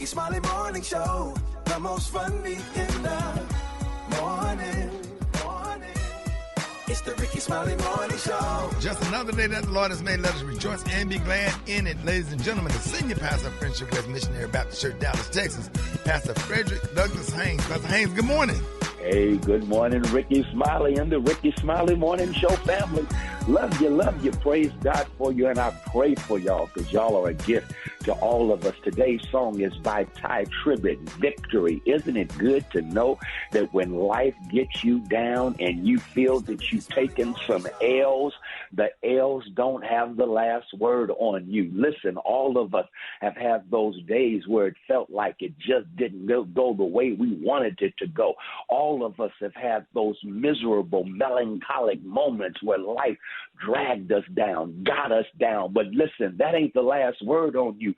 Rickey Smiley Morning Show, the most funny in the morning. It's the Rickey Smiley Morning Show. Just another day that the Lord has made. Let us rejoice and be glad in it. Ladies and gentlemen, the senior pastor of Friendship West Missionary Baptist Church, Dallas, Texas, Pastor Frederick Douglass Haynes. Pastor Haynes, good morning. Hey, good morning, Rickey Smiley and the Rickey Smiley Morning Show family. Love you. Praise God for you, and I pray for y'all because y'all are a gift to all of us. Today's song is by Ty Tribbett, Victory. Isn't it good to know that when life gets you down and you feel that you've taken some L's, the L's don't have the last word on you. Listen, all of us have had those days where it felt like it just didn't go the way we wanted it to go. All of us have had those miserable, melancholic moments where life dragged us down, got us down. But listen, that ain't the last word on you.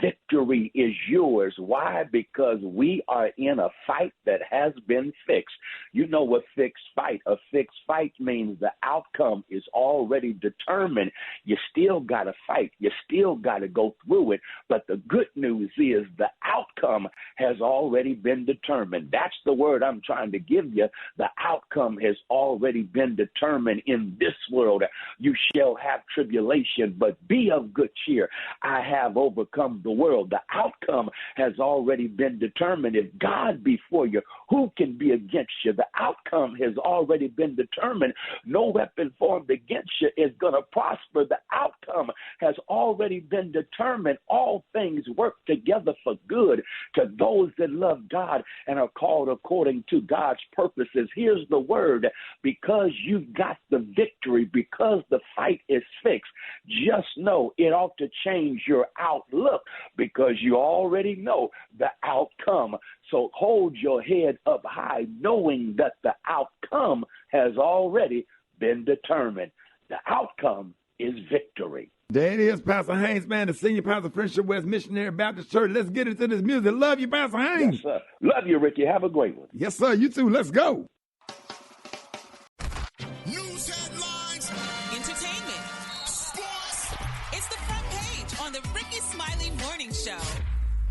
Victory is yours. Why? Because we are in a fight that has been fixed. You know what fixed fight? A fixed fight means the outcome is already determined. You still got to fight. You still got to go through it. But the good news is the outcome has already been determined. That's the word I'm trying to give you. The outcome has already been determined in this world. You shall have tribulation, but be of good cheer. I have overcome the world. The outcome has already been determined. If God be for you, who can be against you? The outcome has already been determined. No weapon formed against you is going to prosper. The outcome has already been determined. All things work together for good to those that love God and are called according to God's purposes. Here's the word: because you've got the victory, because the fight is fixed, just know it ought to change your outlook because you already know the outcome. So hold your head up high knowing that the outcome has already been determined. The outcome is victory. There it is, Pastor Haynes, man, the senior pastor of Friendship West Missionary Baptist Church. Let's get into this music. Love you, Pastor Haynes. Yes, sir. Love you, Ricky. Have a great one. Yes, sir. You too. Let's go. News headlines, entertainment, sports. It's the front page on the Rickey Smiley Morning Show.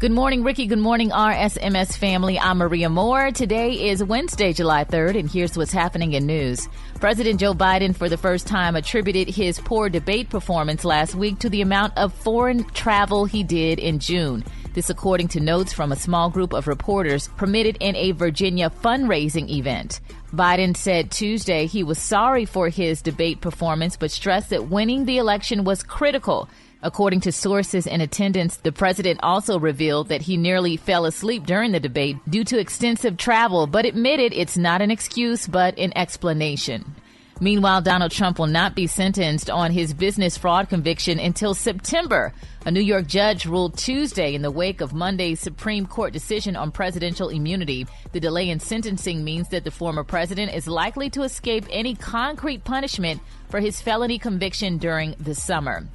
Good morning, Ricky. Good morning, RSMS family. I'm Maria Moore. Today is Wednesday, July 3rd, and here's what's happening in news. President Joe Biden, for the first time, attributed his poor debate performance last week to the amount of foreign travel he did in June. This according to notes from a small group of reporters permitted in a Virginia fundraising event. Biden said Tuesday he was sorry for his debate performance, but stressed that winning the election was critical. According to sources in attendance, the president also revealed that he nearly fell asleep during the debate due to extensive travel, but admitted it's not an excuse, but an explanation. Meanwhile, Donald Trump will not be sentenced on his business fraud conviction until September. A New York judge ruled Tuesday in the wake of Monday's Supreme Court decision on presidential immunity. The delay in sentencing means that the former president is likely to escape any concrete punishment for his felony conviction during the summer.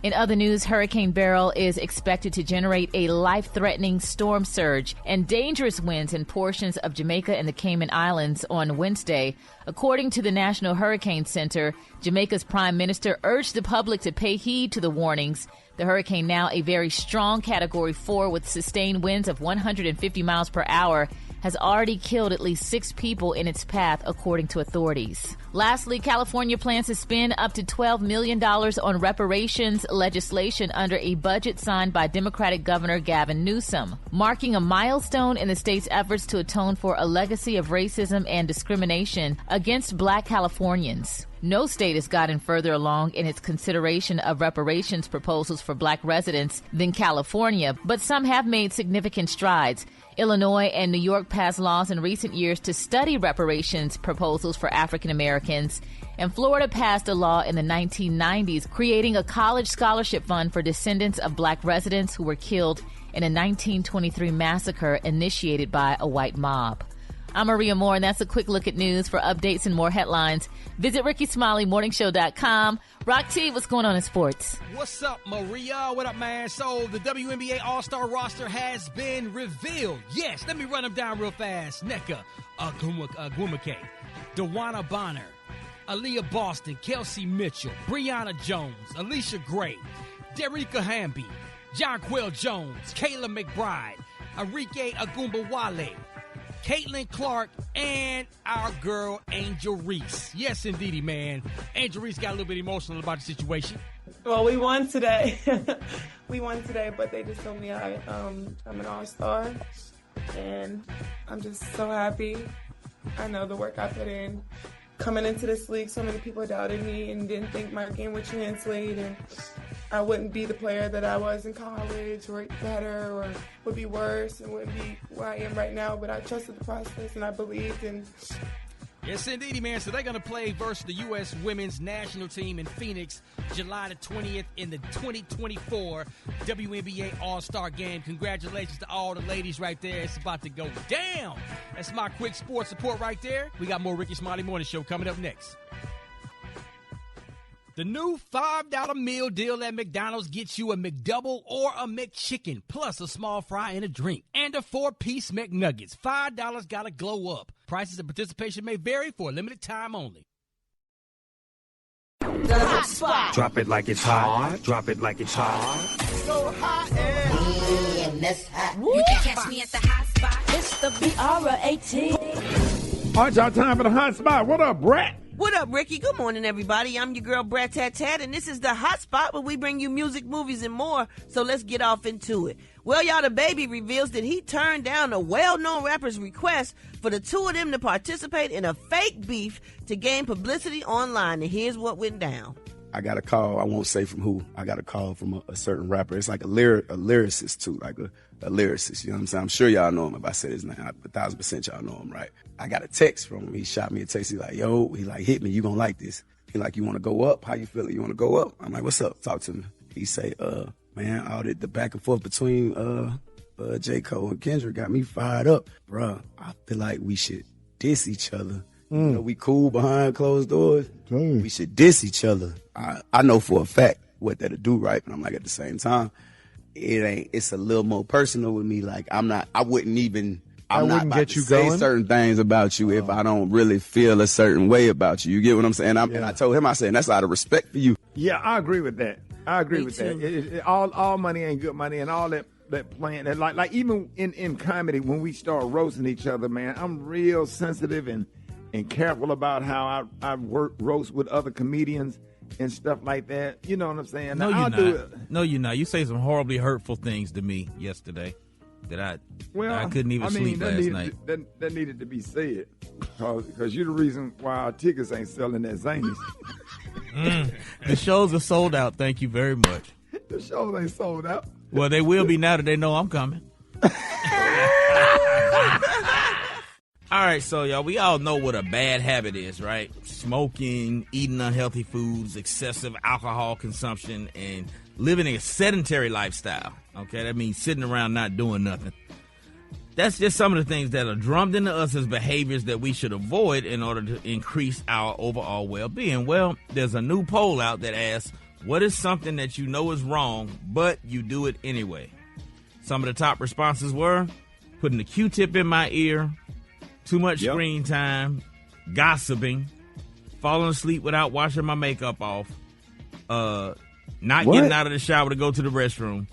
In other news, Hurricane Beryl is expected to generate a life-threatening storm surge and dangerous winds in portions of Jamaica and the Cayman Islands on Wednesday. According to the National Hurricane Center, Jamaica's prime minister urged the public to pay heed to the warnings. The hurricane, now a very strong Category 4 with sustained winds of 150 miles per hour, has already killed at least 6 people in its path, according to authorities. Lastly, California plans to spend up to $12 million on reparations legislation under a budget signed by Democratic Governor Gavin Newsom, marking a milestone in the state's efforts to atone for a legacy of racism and discrimination against Black Californians. No state has gotten further along in its consideration of reparations proposals for Black residents than California, but some have made significant strides. Illinois and New York passed laws in recent years to study reparations proposals for African Americans, and Florida passed a law in the 1990s creating a college scholarship fund for descendants of Black residents who were killed in a 1923 massacre initiated by a white mob. I'm Maria Moore, and that's a quick look at news. For updates and more headlines, visit RickeySmileyMorningShow.com. Rock T, what's going on in sports? What's up, Maria? What up, man? So the WNBA All-Star roster has been revealed. Yes, let me run them down real fast. Nneka Ogwumike, DeWanna Bonner, Aaliyah Boston, Kelsey Mitchell, Brianna Jones, Alicia Gray, Derica Hamby, Jonquel Jones, Kayla McBride, Enrique Agumbawale, Caitlin Clark, and our girl, Angel Reese. Yes, indeedy, man. Angel Reese got a little bit emotional about the situation. Well, we won today. But they just told me I'm an all-star, and I'm just so happy. I know the work I put in. Coming into this league, so many people doubted me and didn't think my game would translate, and I wouldn't be the player that I was in college, or better, or would be worse, and wouldn't be where I am right now. But I trusted the process, and I believed. And yes, indeedy, man. So they're going to play versus the U.S. women's national team in Phoenix, July the 20th in the 2024 WNBA All-Star Game. Congratulations to all the ladies right there. It's about to go down. That's my quick sports report right there. We got more Rickey Smiley Morning Show coming up next. The new $5 meal deal at McDonald's gets you a McDouble or a McChicken, plus a small fry and a drink, and a 4-piece McNuggets. $5 gotta glow up. Prices and participation may vary for a limited time only. The hot spot. Drop it like it's hot. Drop it like it's hot. So hot and That's hot. You can catch me at the hot spot. It's the BR18. All right, y'all, time for the hot spot. What up, Brat? What up, Ricky? Good morning, everybody. I'm your girl, Brat Tat Tat, and this is the hot spot where we bring you music, movies, and more. So let's get off into it. Well, y'all, the baby reveals that he turned down a well-known rapper's request for the two of them to participate in a fake beef to gain publicity online. And here's what went down. I got a call. I won't say from who. I got a call from a certain rapper. It's like a lyricist, too, like a lyricist. You know what I'm saying? I'm sure y'all know him. If I said his name, 1,000% y'all know him, right? I got a text from him. He shot me a text. He's like, yo, he like, hit me. You gonna like this. He like, you want to go up? How you feeling? You want to go up? I'm like, what's up? Talk to me. He say, man, all the back and forth between J. Cole and Kendrick got me fired up. Bruh, I feel like we should diss each other. You know, we cool behind closed doors. We should diss each other. I know for a fact what that'll do, right? But I'm like, at the same time, it's a little more personal with me. Like, I'm not about to say certain things about you if I don't really feel a certain way about you. You get what I'm saying? And I told him, I said, that's out of respect for you. Yeah, I agree with that. That. All money ain't good money, and all that playing. And like even in comedy, when we start roasting each other, man, I'm real sensitive and careful about how I roast with other comedians and stuff like that. You know what I'm saying? No, you're not. No, you're not. You say some horribly hurtful things to me yesterday that I couldn't even sleep last night. That needed to be said because you're the reason why our tickets ain't selling at Zanies. The shows are sold out. Thank you very much. The shows ain't sold out. Well, they will be now that they know I'm coming. All right, so, y'all, we all know what a bad habit is, right? Smoking, eating unhealthy foods, excessive alcohol consumption, and living a sedentary lifestyle, okay? That means sitting around not doing nothing. That's just some of the things that are drummed into us as behaviors that we should avoid in order to increase our overall well-being. Well, there's a new poll out that asks, what is something that you know is wrong, but you do it anyway? Some of the top responses were putting a Q-tip in my ear, too much screen time, gossiping, falling asleep without washing my makeup off, not getting out of the shower to go to the restroom.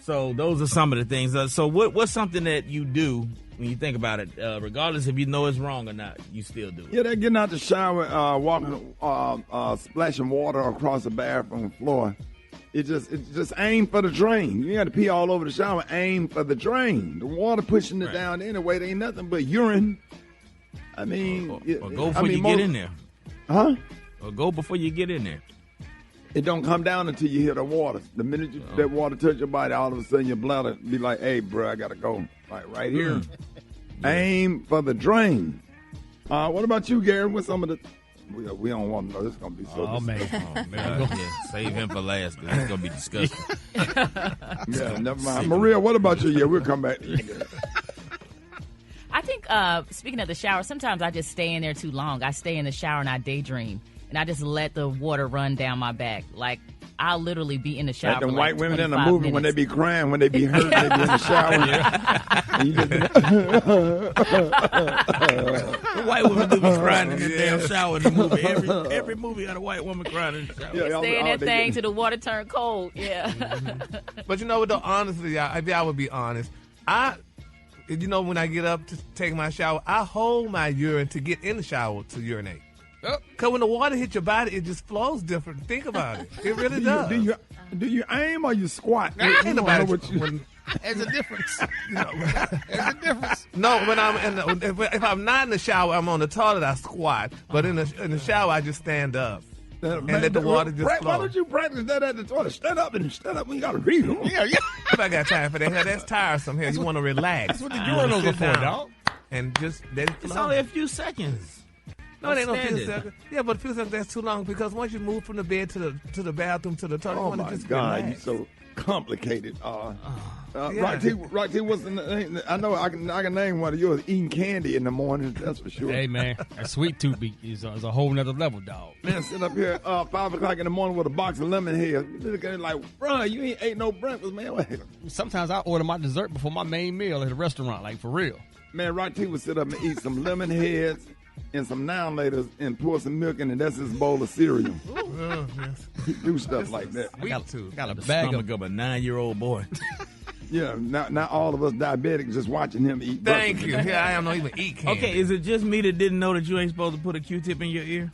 So those are some of the things. So what's something that you do when you think about it, regardless if you know it's wrong or not, you still do it? Yeah, they're getting out the shower, walking, splashing water across the bathroom floor. It just aim for the drain. You got to pee all over the shower. Aim for the drain. The water pushing it down anyway. There ain't nothing but urine. I mean, or go before you get in there. Huh? Or go before you get in there. It don't come down until you hit the water. The minute that water touch your body, all of a sudden your bladder be like, "Hey, bro, I gotta go." Right here. Aim for the drain. What about you, Gary? What's some of the? We don't want to know. This is gonna be so. Oh man, save him for last because it's gonna be disgusting. Yeah, never mind. Maria, what about you? Yeah, we'll come back. I think, speaking of the shower, sometimes I just stay in there too long. I stay in the shower and I daydream, and I just let the water run down my back. Like, I'll literally be in the shower. Like the for white women in the movie minutes. when they be crying, when they be hurt, they be in the shower. The white women do be crying in the damn shower in the movie. Every movie had a white woman crying in the shower. Yeah, stay in that thing till the water turn cold. Yeah. But you know what, though, honestly, if I would be honest, You know, when I get up to take my shower, I hold my urine to get in the shower to urinate. Because when the water hits your body, it just flows different. Think about it. It really does. Do you aim or you squat? Ain't nobody. There's a difference. There's a difference. No, when if I'm not in the shower, I'm on the toilet, I squat. But in the shower, I just stand up. And let the water just flow. Why don't you practice that at the toilet? Stand up when you got to read them. Yeah. If I got time for that, that's tiresome. Here, you want to relax. That's what the urinals are for, dog. And just let it flow. It's only a few seconds. No, it ain't no few seconds. Yeah, but a few seconds, that's too long because once you move from the bed to the bathroom to the toilet, you want to just God, relax. you're so complicated. Yeah. Right, T, what's the name? I know I can name one of yours. Eating candy in the morning, that's for sure. Hey, man, a sweet tooth is a whole nother level, dog. Man, sit up here 5 o'clock in the morning with a box of lemon heads. You look at it like, bro, you ain't ate no breakfast, man. Sometimes I order my dessert before my main meal at a restaurant, like for real. Man, Right T would sit up and eat some lemon heads and some now-laters and pour some milk in, and that's his bowl of cereal. He do stuff like that. I got a bag of a 9-year-old boy. Yeah, not all of us diabetics just watching him eat. Thank you. Here I am, not even eat candy. Okay, is it just me that didn't know that you ain't supposed to put a Q-tip in your ear?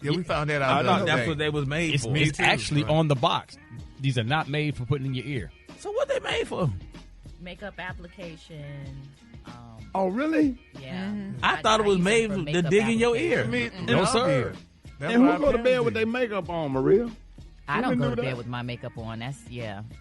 Yeah, we found that out. I thought that's what they was made for. It's actually on the box. These are not made for putting in your ear. So what they made for? Makeup application. Oh, really? Yeah. I thought it was made to dig in your ear. No, sir. And who go to bed with their makeup on, Maria? I don't go to bed with my makeup on.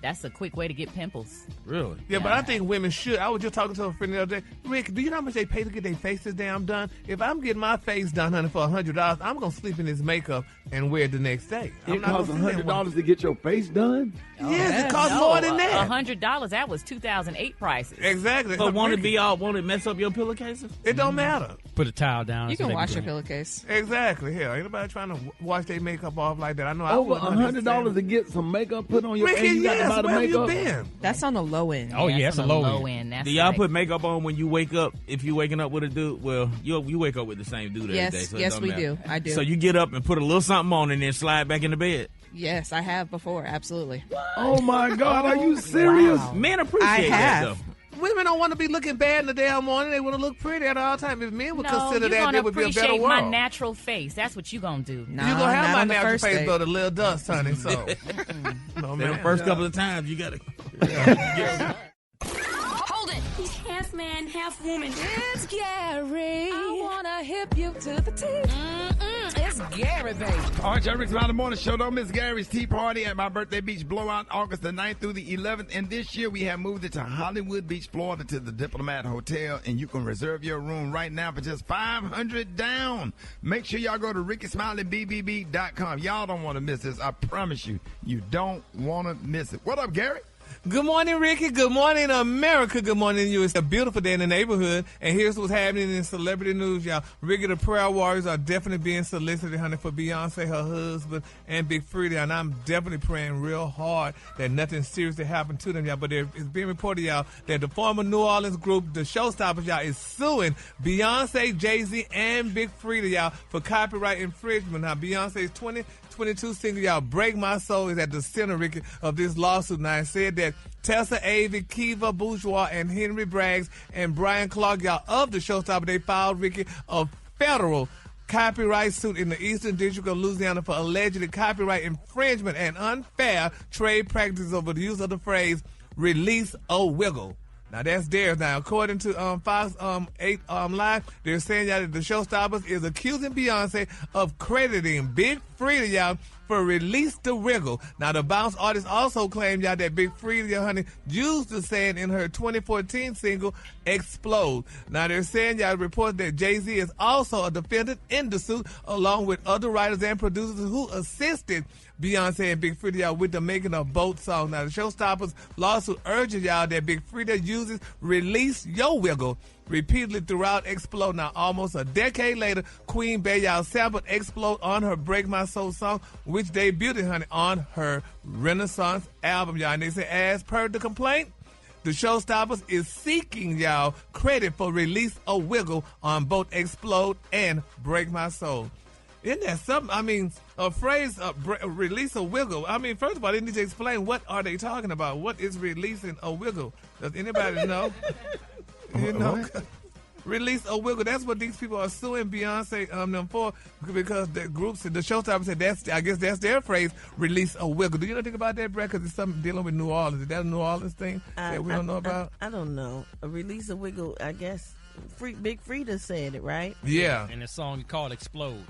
That's a quick way to get pimples. Really? Yeah, but I think women should. I was just talking to a friend the other day. Rick, do you know how much they pay to get their faces damn done? If I'm getting my face done, honey, for $100, I'm going to sleep in this makeup and wear it the next day. It costs $100 to get your face done? Yes, it costs more than that. $100, that was 2008 prices. Exactly. But won't it mess up your pillowcases? It don't matter. Put a towel down. You can wash your pillowcase. Exactly. Hell, ain't nobody trying to wash their makeup off like that. I know. Over $100 to get some makeup put on your face. Ricky, You got to buy the where makeup. you been? That's on the low end. Oh, yeah, that's a low end. That's Do y'all put makeup on when you wake up? If you waking up with a dude, well, you wake up with the same dude every day. So Yes, we do. I do. So you get up and put a little something on and then slide back into bed. Yes, I have before. Absolutely. Oh, my God. Are you serious? Wow. Men appreciate that stuff. Women don't want to be looking bad in the damn morning. They want to look pretty at all times. If men would consider that, it it would be a better world. my natural face. That's what you gonna do. No, you gonna have my natural face, date. but a little dust, honey. So, no, The first couple of times you gotta. Hold it. He's half man, half woman. It's Gary. I wanna hip you to the teeth. It's Gary, baby. All right, y'all, Rickey Smiley Morning Show. Don't miss Gary's Tea Party at my birthday beach blowout, August the 9th through the 11th. And this year we have moved it to Hollywood Beach, Florida, to the Diplomat Hotel. And you can reserve your room right now for just $500 down. Make sure y'all go to RickySmileyBBB.com. Y'all don't want to miss this. I promise you, you don't want to miss it. What up, Gary? Good morning, Ricky. Good morning, America. Good morning, you. It's a beautiful day in the neighborhood. And here's what's happening in celebrity news, y'all. Ricky, the prayer warriors are definitely being solicited, honey, for Beyonce, her husband, and Big Freedia. And I'm definitely praying real hard that nothing seriously happened to them, y'all. But it's being reported, y'all, that the former New Orleans group, the Showstoppers, y'all, is suing Beyonce, Jay-Z, and Big Freedia, y'all, for copyright infringement. Now, Beyonce's 2022 single, y'all, Break My Soul, is at the center, Ricky, of this lawsuit. Now, it said that Tessa Avey, Kiva Bourgeois, and Henry Braggs and Brian Clark, y'all, of the Showstopper, they filed, Ricky, a federal copyright suit in the Eastern District of Louisiana for allegedly copyright infringement and unfair trade practices over the use of the phrase, release a wiggle. Now, that's theirs. Now, according to Fox 8 Live, they're saying y'all that the Showstoppers is accusing Beyonce of crediting Big Freedia, y'all, for Release the Wiggle. Now, the Bounce artist also claimed, y'all, that Big Freedia, honey, used the saying in her 2014 single, Explode. Now, they're saying, y'all, reports that Jay-Z is also a defendant in the suit, along with other writers and producers who assisted Beyonce and Big Freedia with the making of both songs. Now, the Showstoppers lawsuit urges y'all that Big Freedia uses Release Your Wiggle repeatedly throughout Explode. Now, almost a decade later, Queen Bey, y'all, sampled Explode on her Break My Soul song, which debuted, honey, on her Renaissance album, y'all. And they say, as per the complaint, the Showstoppers is seeking, y'all, credit for Release a Wiggle on both Explode and Break My Soul. Isn't that something? I mean, a phrase, release a wiggle. I mean, first of all, they need to explain what are they talking about. What is releasing a wiggle? Does anybody know? You know, release a wiggle. That's what these people are suing Beyonce them for, because the groups, the showstoppers said I guess that's their phrase, release a wiggle. Do you know anything about that, Brad? Because it's something dealing with New Orleans. Is that a New Orleans thing that we don't know about? I don't know. A release a wiggle, I guess. Big Frida said it, right? Yeah. And the song is called Explode.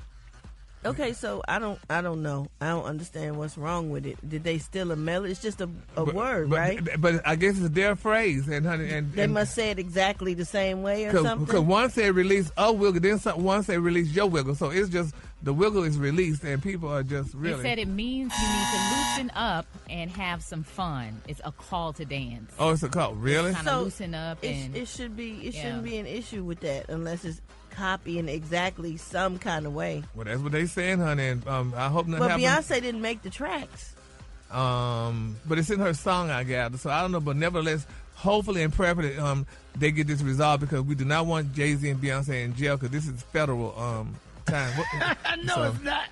Okay, so I don't know. I don't understand what's wrong with it. Did they steal a melody? It's just a word, right? But I guess it's their phrase, and they must say it exactly the same way or something. Because one said release a wiggle, then one said release your wiggle. So it's just the wiggle is released, and people are just really. They said it means you need to loosen up and have some fun. It's a call to dance. Oh, it's a call, really? Kind of loosen up, and it shouldn't be an issue with that unless it's copying exactly some kind of way. Well, that's what they saying, honey. And I hope nothing happens. But Beyonce didn't make the tracks. But it's in her song, I gather. So I don't know, but nevertheless, hopefully and prayerfully, they get this resolved, because we do not want Jay-Z and Beyonce in jail, because this is federal time. No, it's not.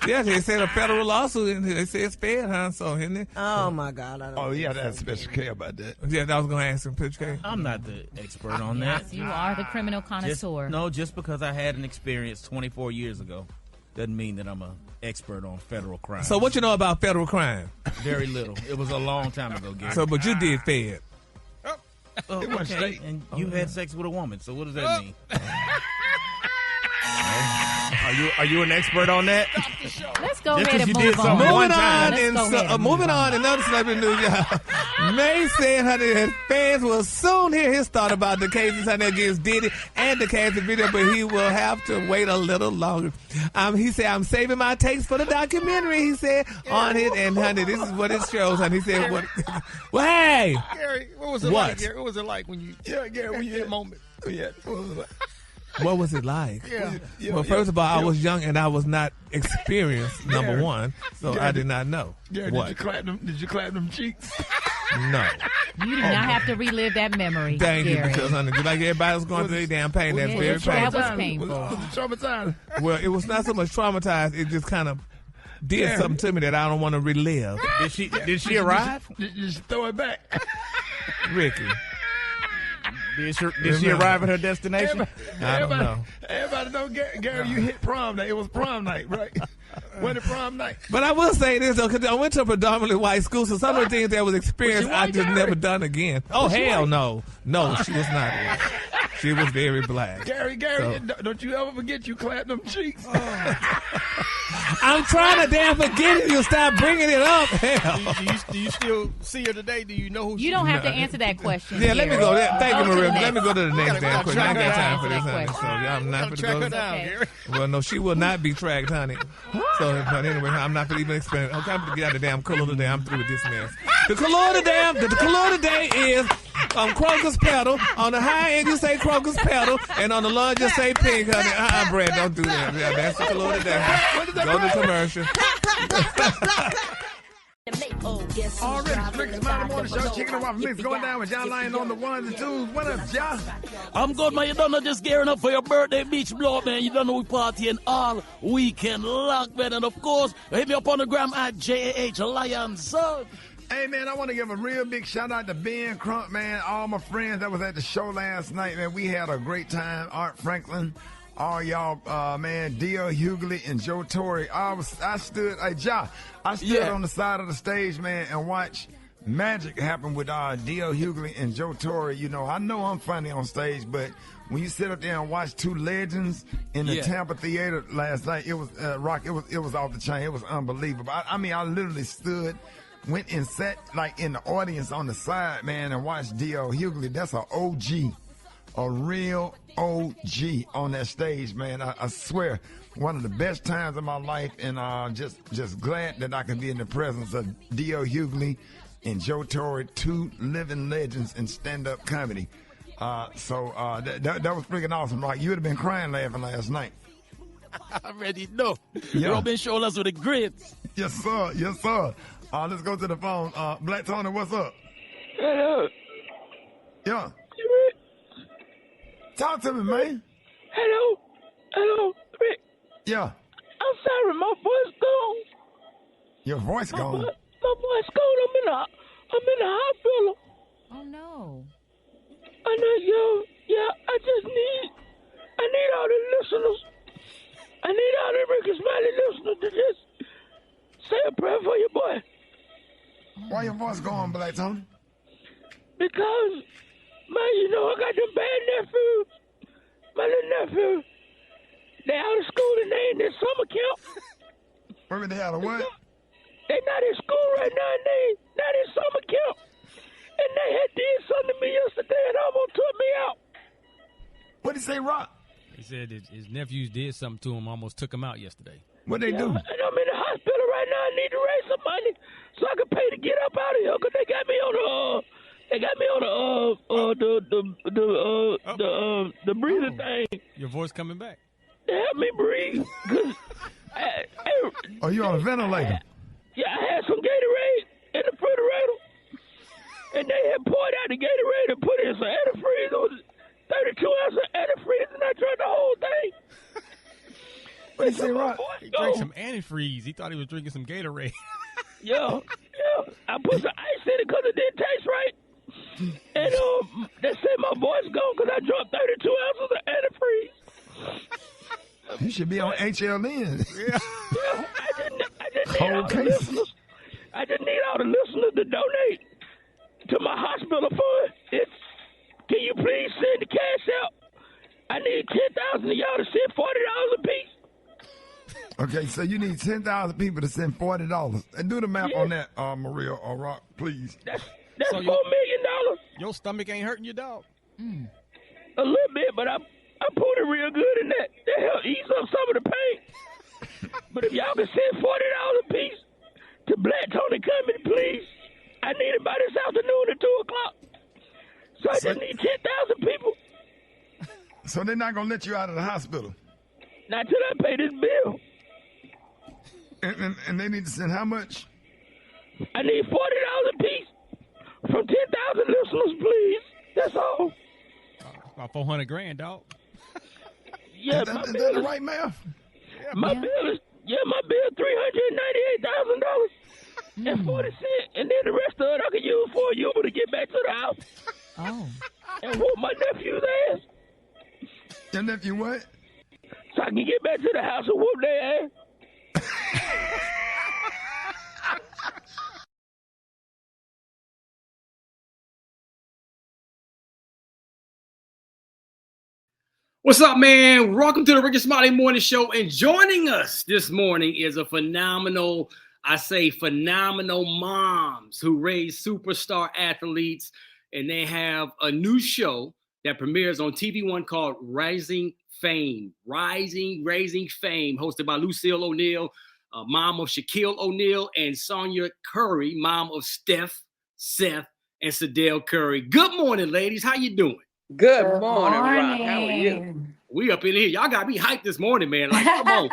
Yeah, they said a federal lawsuit, and they say it's fair, huh? So, isn't it? Oh, my God. I don't Oh, yeah, that's Special K about that. Yeah, I was going to ask him, Special K. I'm not the expert on that. Yes, you are the criminal connoisseur. Just because I had an experience 24 years ago doesn't mean that I'm an expert on federal crime. So what you know about federal crime? Very little. It was a long time ago, Gary. So, but you did Fed. Oh, It went okay. straight. And you had sex with a woman, so what does that mean? Are you an expert on that? Let's go Just ahead 'cause and you did move on. something one Moving time. on, moving on, another celebrity news, y'all. May said, honey, his fans will soon hear his thought about the cases, honey, against Diddy and the Cassie video, but he will have to wait a little longer. He said, I'm saving my takes for the documentary, he said, on it, and honey, this is what it shows, honey. He said, well, hey! Gary, what was it like, Gary? What was it like when you had that moment? Yeah, what was it like? What was it like? Yeah. Well, first of all, I was young and I was not experienced, number one, so I did not know. Gary, what? Did you clap them cheeks? No. You do not have to relive that memory, Thank you, Gary. because honey, just like everybody was going through their damn pain, that's very painful. That was painful. Was it traumatizing? Well, it was not so much traumatized, it just kind of did something to me that I don't want to relive. Did she arrive? Did she throw it back? Ricky. Did she arrive at her destination? I don't know. Everybody know, Gary, you hit prom night. It was prom night, right? When the prom night. But I will say this, though, because I went to a predominantly white school, so some of the things that was experienced, I just never done again. Oh, hell no. No, she was not. She was very black. Gary, don't you ever forget you clapped them cheeks. I'm trying to damn forget it. You stop bringing it up. Hell. Do you still see her today? Do you know who she is? You don't have to answer that question. Yeah, let me go there. Thank you, Maria. Let me go to the next gotta damn question. I ain't got time for this, honey. question. So I'm not going to Track go. her down, Gary. Well, no, she will not be tracked, honey. So, but anyway, I'm not going to even explain it. Okay, I'm going to get out of the damn color today. I'm through with this mess. The color today is Crocus Petal. On the high end, you say Crocus Petal, and on the low, just say pink, honey. Brad, don't do that. Yeah, that's the color today. Go to commercial. Already, Rickey Smiley Morning Show, kicking it off mix, going down with John Lyon on the ones and twos. What up, John? I'm good, man. You don't know, just gearing up for your birthday beach blow, man. You don't know we partying all weekend long, man. And of course, hit me up on the gram at JAH Lions. So, hey, man, I want to give a real big shout out to Ben Crump, man. All my friends that was at the show last night, man. We had a great time. Art Franklin, all y'all, man, D.L. Hughley and Joe Torre. I stood on the side of the stage, man, and watched magic happen with D.L. Hughley and Joe Torre. You know I'm funny on stage, but when you sit up there and watch two legends in the Tampa Theater last night, it was rock. It was off the chain. It was unbelievable. I mean, I literally went and sat like in the audience on the side, man, and watched D.L. Hughley. That's an OG. A real OG on that stage, man. I swear, one of the best times of my life, and just glad that I could be in the presence of D.L. Hughley and Joe Torre, two living legends in stand-up comedy. So that was freaking awesome. Like, you would have been crying laughing last night. I already know. Yeah. Robin showed us with the grits. Yes, sir. Yes, sir. Let's go to the phone. Black Tony, what's up? Hello. Yeah. Talk to me, man. Hello, Rick. Yeah. I'm sorry, my voice gone. Your voice gone. My voice gone. I'm in the hospital. Oh no. I know, yeah. I need all the listeners. I need all the Rickey Smiley listeners to just say a prayer for your boy. Why your voice gone, Black Tony? Because, man, I got them bad nephews. My little nephew. They out of school and they in their summer camp. Wait, they out of what? They not in school right now and they not in summer camp. And they had did something to me yesterday and almost took me out. What did he say, Rock? He said his nephews did something to him, almost took him out yesterday. What they do? And I'm in the hospital right now. I need to raise some money so I can pay to get up out of here because they got me on the breathing thing. Your voice coming back. They help me breathe. Oh, you on a ventilator? Yeah, I had some Gatorade in the refrigerator, and they had poured out the Gatorade and put in some antifreeze. It was 32 ounces of antifreeze, and I drank the whole thing. What did he say, Rock? He drank some antifreeze. He thought he was drinking some Gatorade. Yeah. I put some ice in it because it didn't taste right. And they said my voice gone because I drank 32 ounces of antifreeze. You should be on HLN. Yeah, I just need Cold all the case. listeners. I just need all the listeners to donate to my hospital fund. Can you please send the cash out? I need 10,000 of y'all to send $40 a piece. Okay, so you need 10,000 people to send $40. And do the math on that, Maria or Rock, please. That's So $4 million. Your stomach ain't hurting you, dog? A little bit, but I pulled it real good in that. That helped ease up some of the pain. But if y'all can send $40 a piece to Black Tony Comedy, please. I need it by this afternoon at 2 o'clock. So I just need 10,000 people. So they're not going to let you out of the hospital? Not till I pay this bill. And they need to send how much? I need $40 a piece from 10,000 listeners, please. That's all. About $400,000, dog. Yeah, is that the right math? My bill is $398,000 and 40 cents, and then the rest of it I can use for a Uber to get back to the house. Oh. And whoop my nephew's ass. Your nephew what? So I can get back to the house and whoop their ass. What's up, man? Welcome to the Rickey Smiley Morning Show. And joining us this morning is a phenomenal moms who raise superstar athletes. And they have a new show that premieres on TV One called Raising Fame, hosted by Lucille O'Neal, mom of Shaquille O'Neal, and Sonia Curry, mom of Steph, Seth, and Sadell Curry. Good morning, ladies. How you doing? Good morning, Rock. How are you? We up in here. Y'all got me hyped this morning, man. Like, come on,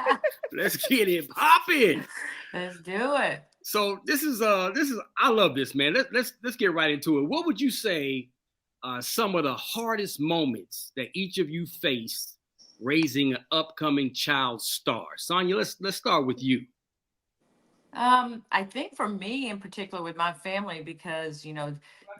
let's get it popping. Let's do it. So this is I love this, man. Let's get right into it. What would you say some of the hardest moments that each of you faced raising an upcoming child star? Sonia, let's start with you. I think for me in particular with my family, because,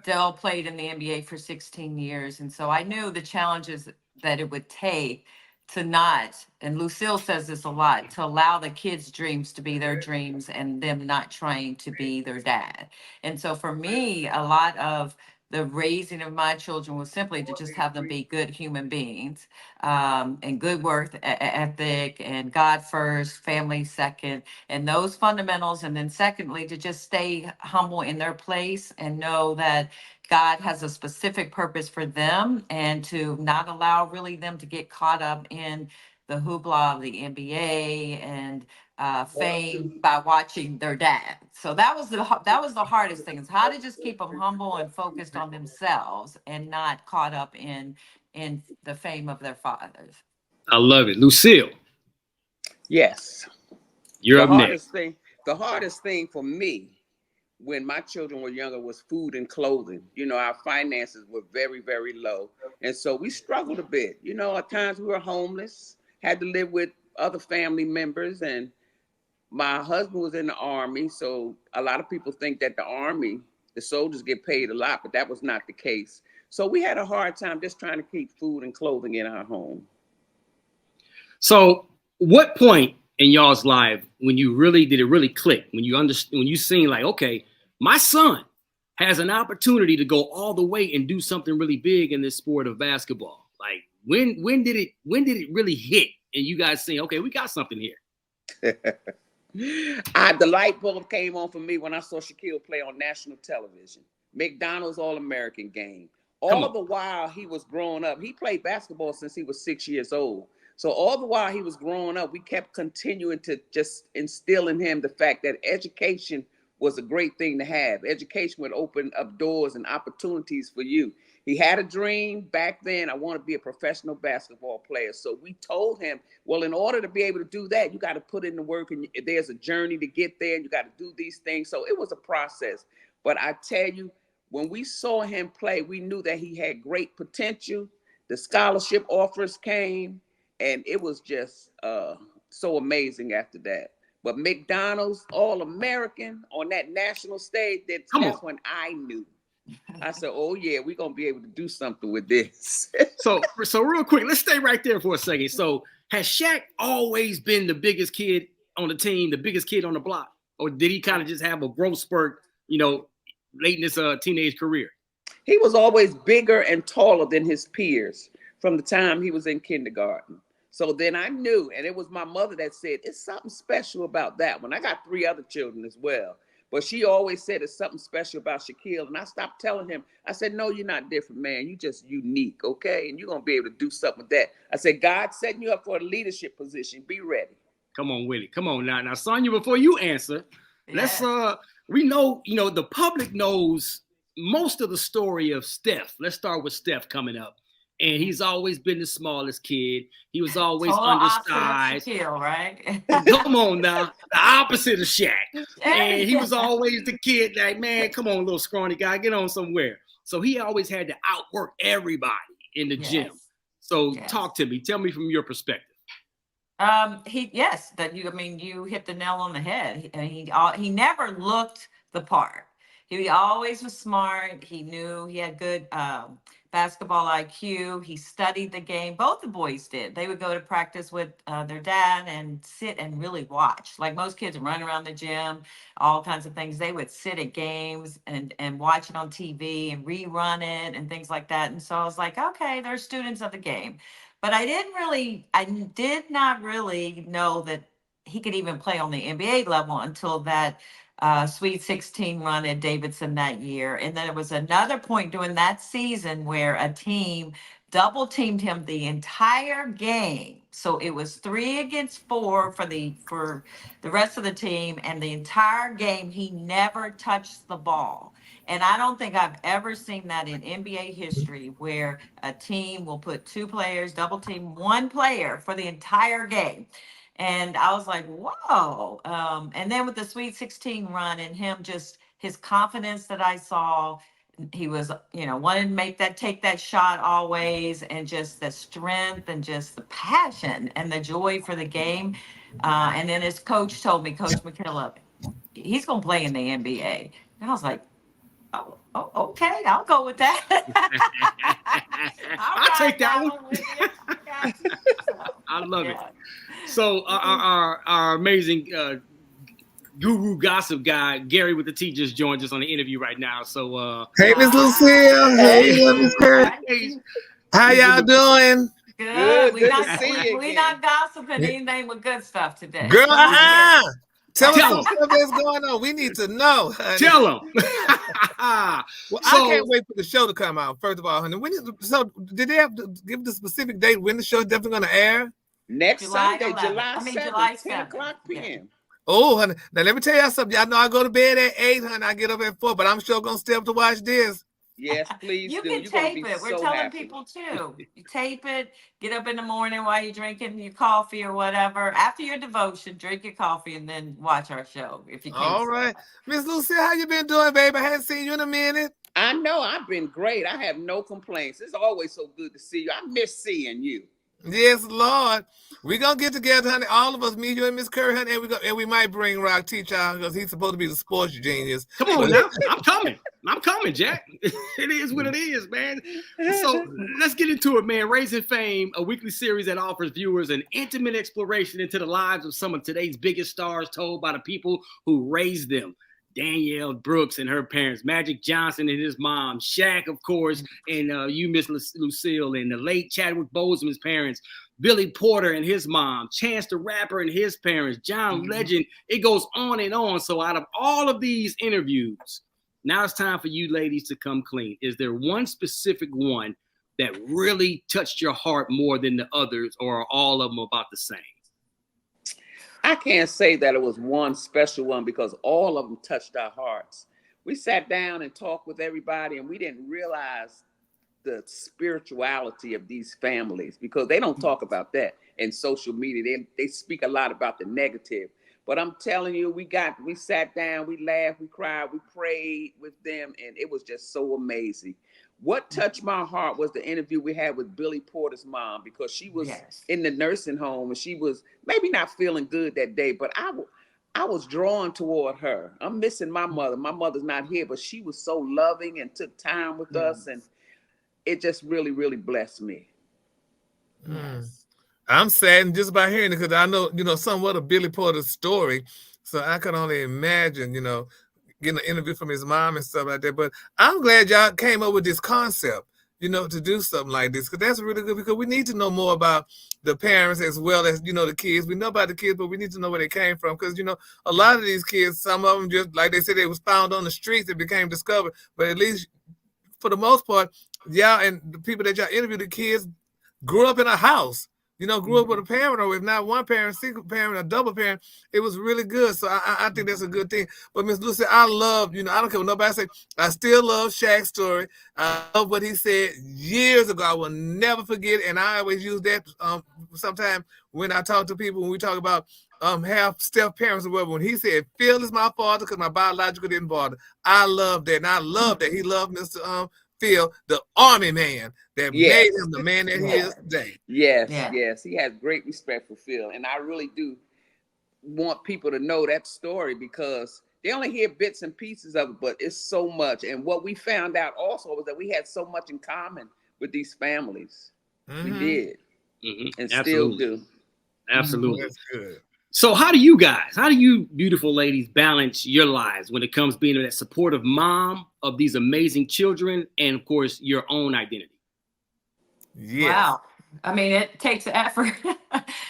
Dell played in the NBA for 16 years. And so I knew the challenges that it would take to not, and Lucille says this a lot, to allow the kids' dreams to be their dreams and them not trying to be their dad. And so for me, a lot of the raising of my children was simply to just have them be good human beings, and good work ethic, and God first, family second, and those fundamentals. And then secondly, to just stay humble in their place and know that God has a specific purpose for them, and to not allow really them to get caught up in the hoopla of the NBA and fame by watching their dad. So that was the hardest thing, is how to just keep them humble and focused on themselves and not caught up in the fame of their fathers. I love it. Lucille. Yes. You're up next. The hardest thing for me when my children were younger was food and clothing. Our finances were very, very low. And so we struggled a bit. At times we were homeless, had to live with other family members, and my husband was in the Army, so a lot of people think that the soldiers get paid a lot, but that was not the case. So we had a hard time just trying to keep food and clothing in our home. So what point in y'all's life when you really did it really click, when you understood, when you seen like, okay, my son has an opportunity to go all the way and do something really big in this sport of basketball? Like when did it really hit and you guys saying, okay, we got something here? The light bulb came on for me when I saw Shaquille play on national television. McDonald's All-American game. All the while he was growing up, he played basketball since he was 6 years old. So all the while he was growing up, we kept continuing to just instill in him the fact that education was a great thing to have. Education would open up doors and opportunities for you. He had a dream back then. I want to be a professional basketball player. So we told him, well, in order to be able to do that, you got to put in the work, and there's a journey to get there, and you got to do these things. So it was a process. But I tell you, when we saw him play, we knew that he had great potential. The scholarship offers came, and it was just so amazing after that. But McDonald's All-American on that national stage, that's when I knew. I said, oh, yeah, we're going to be able to do something with this. So real quick, let's stay right there for a second. So has Shaq always been the biggest kid on the team, the biggest kid on the block? Or did he kind of just have a growth spurt, late in his teenage career? He was always bigger and taller than his peers from the time he was in kindergarten. So then I knew, and it was my mother that said, it's something special about that one. I got 3 other children as well. But she always said it's something special about Shaquille. And I stopped telling him. I said, no, you're not different, man. You're just unique, okay? And you're going to be able to do something with that. I said, God's setting you up for a leadership position. Be ready. Come on, Willie. Come on now. Now, Sonya, before you answer, let's we know, the public knows most of the story of Steph. Let's start with Steph coming up. And he's always been the smallest kid. He was always undersized. Shaquille, right? Come on now. The opposite of Shaq. And he was always the kid like, man, come on, little scrawny guy, get on somewhere. So he always had to outwork everybody in the gym. So talk to me. Tell me from your perspective. You hit the nail on the head. He never looked the part. He always was smart. He knew he had good basketball IQ. He studied the game. Both the boys did. They would go to practice with their dad and sit and really watch. Like most kids run around the gym, all kinds of things. They would sit at games and watch it on TV and rerun it and things like that. And so I was like, okay, they're students of the game. But I did not really know that he could even play on the NBA level until that Sweet 16 run at Davidson that year. And then there was another point during that season where a team double teamed him the entire game. So it was 3 against 4 for the rest of the team, and the entire game he never touched the ball. And I don't think I've ever seen that in NBA history, where a team will put 2 players, double team 1 player for the entire game. And I was like, whoa. And then with the Sweet 16 run and him, just his confidence that I saw, he was, wanting to take that shot always, and just the strength and just the passion and the joy for the game. And then his coach told me, Coach McKillop, he's going to play in the NBA. And I was like, oh, okay, I'll go with that. I'll take that one. I love it. So our amazing guru gossip guy, Gary with the T, just joined us on the interview right now. So hey, Miss Lucille. Hey, Miss Kurt. How y'all doing? Good. We're not gossiping anything but good stuff today. Girl, Tell us what's going on. We need to know, honey. Tell them. I can't wait for the show to come out, first of all, honey. Did they have to give the specific date when the show is definitely going to air? Next Sunday, July 7th, 10 o'clock p.m. Oh, honey. Now, let me tell y'all something. Y'all know I go to bed at 8, honey. I get up at 4, but I'm sure going to stay up to watch this. Yes, please you do. can tape it. We're telling people too. You tape it, get up in the morning while you're drinking your coffee or whatever. After your devotion, drink your coffee and then watch our show if you can. All right. Miss Lucy, how you been doing, baby? I haven't seen you in a minute. I know. I've been great. I have no complaints. It's always so good to see you. I miss seeing you. Yes, Lord. We're gonna get together, honey. All of us, me, you, and Miss Curry, honey, and we might bring Rock Teacher out because he's supposed to be the sports genius. Come on now. I'm coming, Jack. It is what it is, man. So let's get into it, man. Raising Fame, a weekly series that offers viewers an intimate exploration into the lives of some of today's biggest stars told by the people who raised them. Danielle Brooks and her parents, Magic Johnson and his mom, Shaq, of course, and you, Miss Lucille, and the late Chadwick Boseman's parents, Billy Porter and his mom, Chance the Rapper and his parents, John Legend. It goes on and on. So out of all of these interviews, now it's time for you ladies to come clean. Is there one specific one that really touched your heart more than the others, or are all of them about the same? I can't say that it was one special one because all of them touched our hearts. We sat down and talked with everybody, and we didn't realize the spirituality of these families because they don't talk about that in social media. They speak a lot about the negative. But I'm telling you, we sat down, we laughed, we cried, we prayed with them, and it was just so amazing. What touched my heart was the interview we had with Billy Porter's mom, because she was in the nursing home and she was maybe not feeling good that day, but I was drawn toward her. I'm missing my mother. My mother's not here, but she was so loving and took time with us, and it just really, really blessed me. I'm saddened just by hearing it because I know, somewhat of Billy Porter's story. So I can only imagine, getting an interview from his mom and stuff like that. But I'm glad y'all came up with this concept, to do something like this, because that's really good, because we need to know more about the parents as well as, the kids. We know about the kids, but we need to know where they came from, because, a lot of these kids, some of them just, like they said, they was found on the streets and became discovered. But at least for the most part, y'all and the people that y'all interviewed, the kids grew up in a house. Grew up with a parent, or if not one parent, single parent, a double parent. It was really good. So I think that's a good thing. But Miss Lucy, I love, I don't care what nobody say, I still love Shaq's story. I love what he said years ago. I will never forget. And I always use that sometimes when I talk to people, when we talk about half-step parents or whatever. When he said, Phil is my father because my biological didn't bother. I love that. And I love that he loved Mr. Phil, the Army man that made him the man that he is today. Yes. He has great respect for Phil. And I really do want people to know that story, because they only hear bits and pieces of it, but it's so much. And what we found out also was that we had so much in common with these families. We did. And still do. Absolutely. That's good. So how do you beautiful ladies balance your lives when it comes being that supportive mom of these amazing children and, of course, your own identity? Yes. Wow. I mean, it takes effort.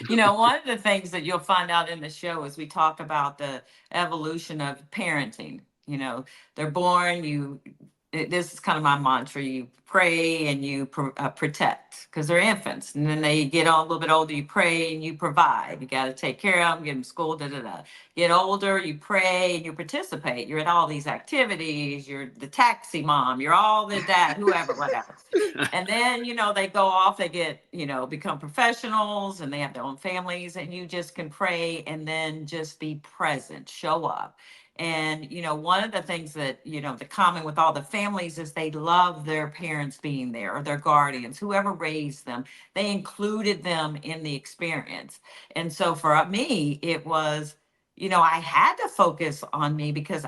One of the things that you'll find out in the show is we talk about the evolution of parenting. They're born, this is kind of my mantra. You pray and you protect, because they're infants. And then they get on a little bit older, you pray and you provide. You got to take care of them, get them school, Get older, you pray and you participate. You're at all these activities. You're the taxi mom. You're all the dad, whoever, whatever. And then, they go off, they get, become professionals, and they have their own families, and you just can pray and then just be present, show up. And, one of the things that, the common with all the families is they love their parents being there, or their guardians, whoever raised them. They included them in the experience. And so for me, it was, I had to focus on me, because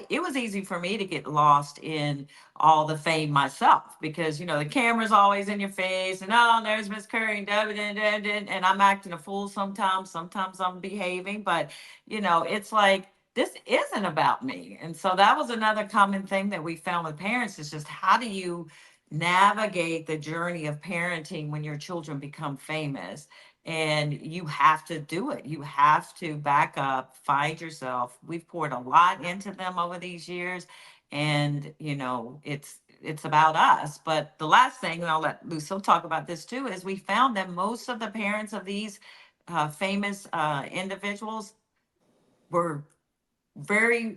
it was easy for me to get lost in all the fame myself, because, the camera's always in your face, and there's Miss Curry, and I'm acting a fool sometimes I'm behaving, but, it's like, this isn't about me. And so that was another common thing that we found with parents, is just how do you navigate the journey of parenting when your children become famous? And you have to do it. You have to back up, find yourself. We've poured a lot into them over these years, and it's about us. But the last thing, and I'll let Lucille talk about this too, is we found that most of the parents of these famous individuals were very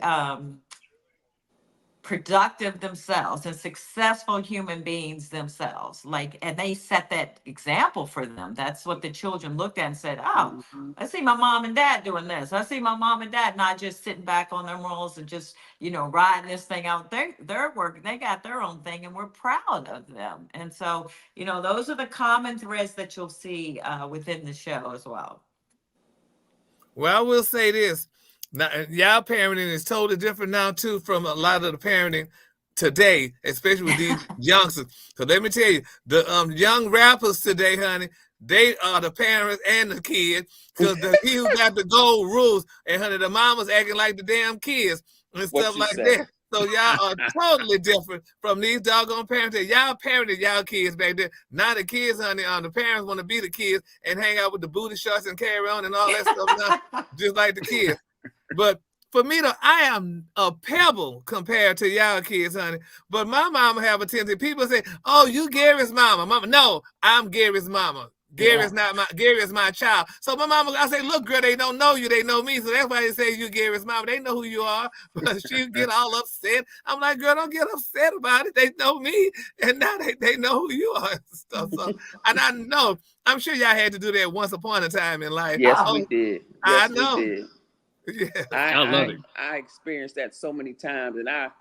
productive themselves and successful human beings themselves. And they set that example for them. That's what the children looked at and said, oh, I see my mom and dad doing this. I see my mom and dad not just sitting back on their morals and just, riding this thing out. They're working, they got their own thing, and we're proud of them. And so, those are the common threads that you'll see within the show as well. Well, I will say this. Now, y'all parenting is totally different now, too, from a lot of the parenting today, especially with these youngsters. So let me tell you, the young rappers today, honey, they are the parents and the kids, because he who got the gold rules, and honey, the mamas acting like the damn kids and stuff like that. So y'all are totally different from these doggone parents. Y'all parented y'all kids back there. Now the kids, honey, the parents want to be the kids and hang out with the booty shorts and carry on and all that stuff now, just like the kids. But for me, though, I am a pebble compared to y'all kids, honey. But my mama have a tendency. People say, "Oh, you Gary's mama." Mama, no, I'm Gary's mama. Gary's my child. So my mama, I say, look, girl, they don't know you, they know me. So that's why they say you Gary's mama. They know who you are. But she get all upset. I'm like, girl, don't get upset about it. They know me, and now they know who you are and stuff. So, and I know, I'm sure y'all had to do that once upon a time in life. Yes, we did. Yes, I know. We did. Yeah. I love it. I experienced that so many times, and I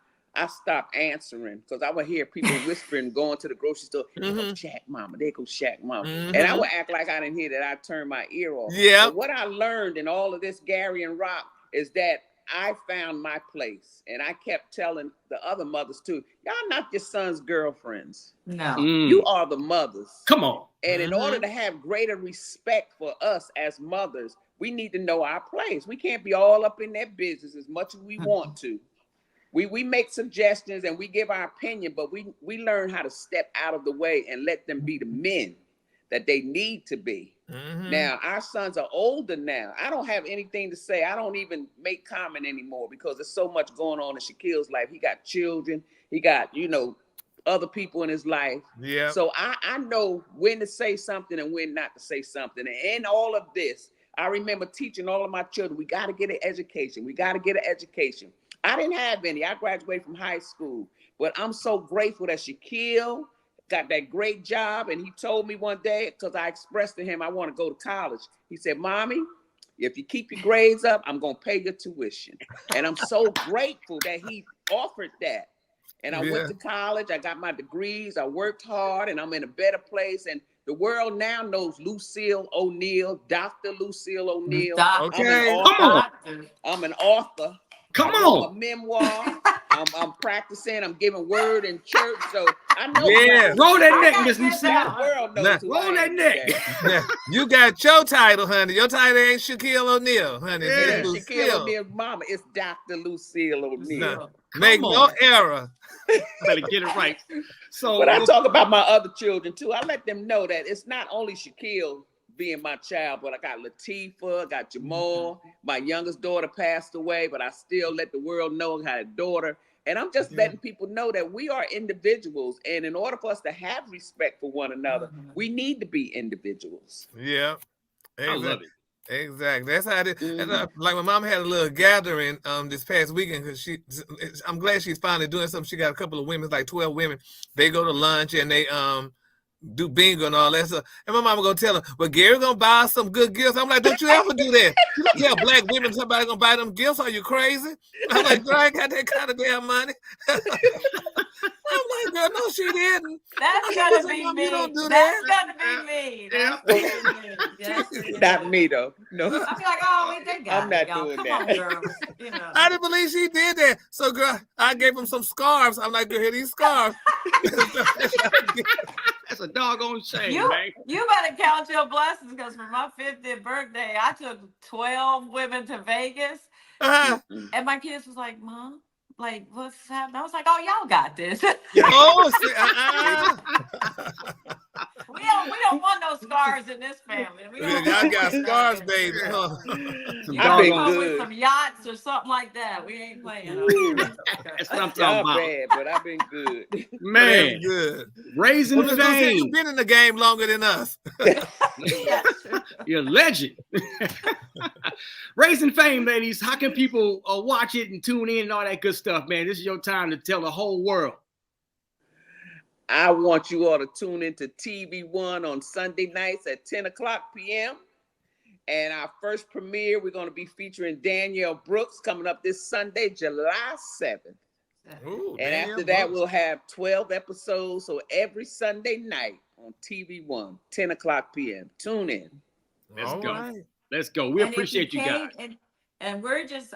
stopped answering because I would hear people whispering going to the grocery store. They go Shaq mama, they go Shaq mama. And I would act like I didn't hear that. I turned my ear off. Yeah. But what I learned in all of this Gary and Rock is that I found my place, and I kept telling the other mothers too, y'all not your son's girlfriends. No. You are the mothers. Come on. And in order to have greater respect for us as mothers, we need to know our place. We can't be all up in their business as much as we want to. We make suggestions and we give our opinion, but we learn how to step out of the way and let them be the men that they need to be. Now, our sons are older now. I don't have anything to say. I don't even make comment anymore because there's so much going on in Shaquille's life. He got children. He got, other people in his life. Yeah. So I know when to say something and when not to say something. And in all of this, I remember teaching all of my children, we got to get an education. We got to get an education. I didn't have any. I graduated from high school. But I'm so grateful that Shaquille got that great job. And he told me one day, because I expressed to him I want to go to college. He said, Mommy, if you keep your grades up, I'm going to pay your tuition. And I'm so grateful that he offered that. And I went to college. I got my degrees. I worked hard, and I'm in a better place. And the world now knows Lucille O'Neal, Dr. Lucille O'Neal. Okay. I'm an author. Come on. A memoir. I'm practicing. I'm giving word in church. So I know. Yeah. Roll that neck, Miss Lucille. The world knows who roll I that am neck. today. You got your title, honey. Your title ain't Shaquille O'Neal, honey. Yeah, It's Shaquille Lucille. O'Neal's mama. It's Dr. Lucille O'Neal. Make no error. Better get it right. So, but I talk about my other children too. I let them know that it's not only Shaquille being my child, but I got Latifah, I got Jamal. My youngest daughter passed away, but I still let the world know I had a daughter. And I'm just letting people know that we are individuals. And in order for us to have respect for one another, we need to be individuals. Yeah. I love it. Exactly. That's how it is. And, like my mom had a little gathering this past weekend because I'm glad she's finally doing something. She got a couple of women, like 12 women. They go to lunch and they do bingo and all that stuff. And my mama gonna tell her, well, Gary gonna buy us some good gifts. I'm like, don't you ever do that. You don't tell black women somebody gonna buy them gifts. Are you crazy? I'm like, girl, I ain't got that kind of damn money. I'm like, girl, no, she didn't. That's gonna be me. Don't do That's that. gonna be me. That's gonna be me. Yes. Not me though. No. I'm like, oh, they got I'm not it, y'all. doing Come that. on, girls. You know. I didn't believe she did that. So, girl, I gave him some scarves. I'm like, girl, here these scarves. That's a doggone shame, You man. better count your blessings because for my 50th birthday, I took 12 women to Vegas. And my kids was like, Mom, like, what's happening? I was like, oh, y'all got this. Oh, We don't want no scars in this family. Y'all got scars, baby. Huh? You gotta go with some yachts or something like that. We ain't playing. That's what I'm talking about. Bad, but I've been good. Man, good. Raising the game. You've been in the game longer than us. You're a legend. Raising Fame, ladies. How can people watch it and tune in and all that good stuff, man? This is your time to tell the whole world. I want you all to tune into TV One on Sunday nights at 10 o'clock p.m. And our first premiere, we're going to be featuring Danielle Brooks coming up this Sunday, July 7th. Ooh, and after that, we'll have 12 episodes. So every Sunday night on TV One, 10 o'clock p.m. Tune in. Let's go. Right. Let's go. We appreciate you guys. And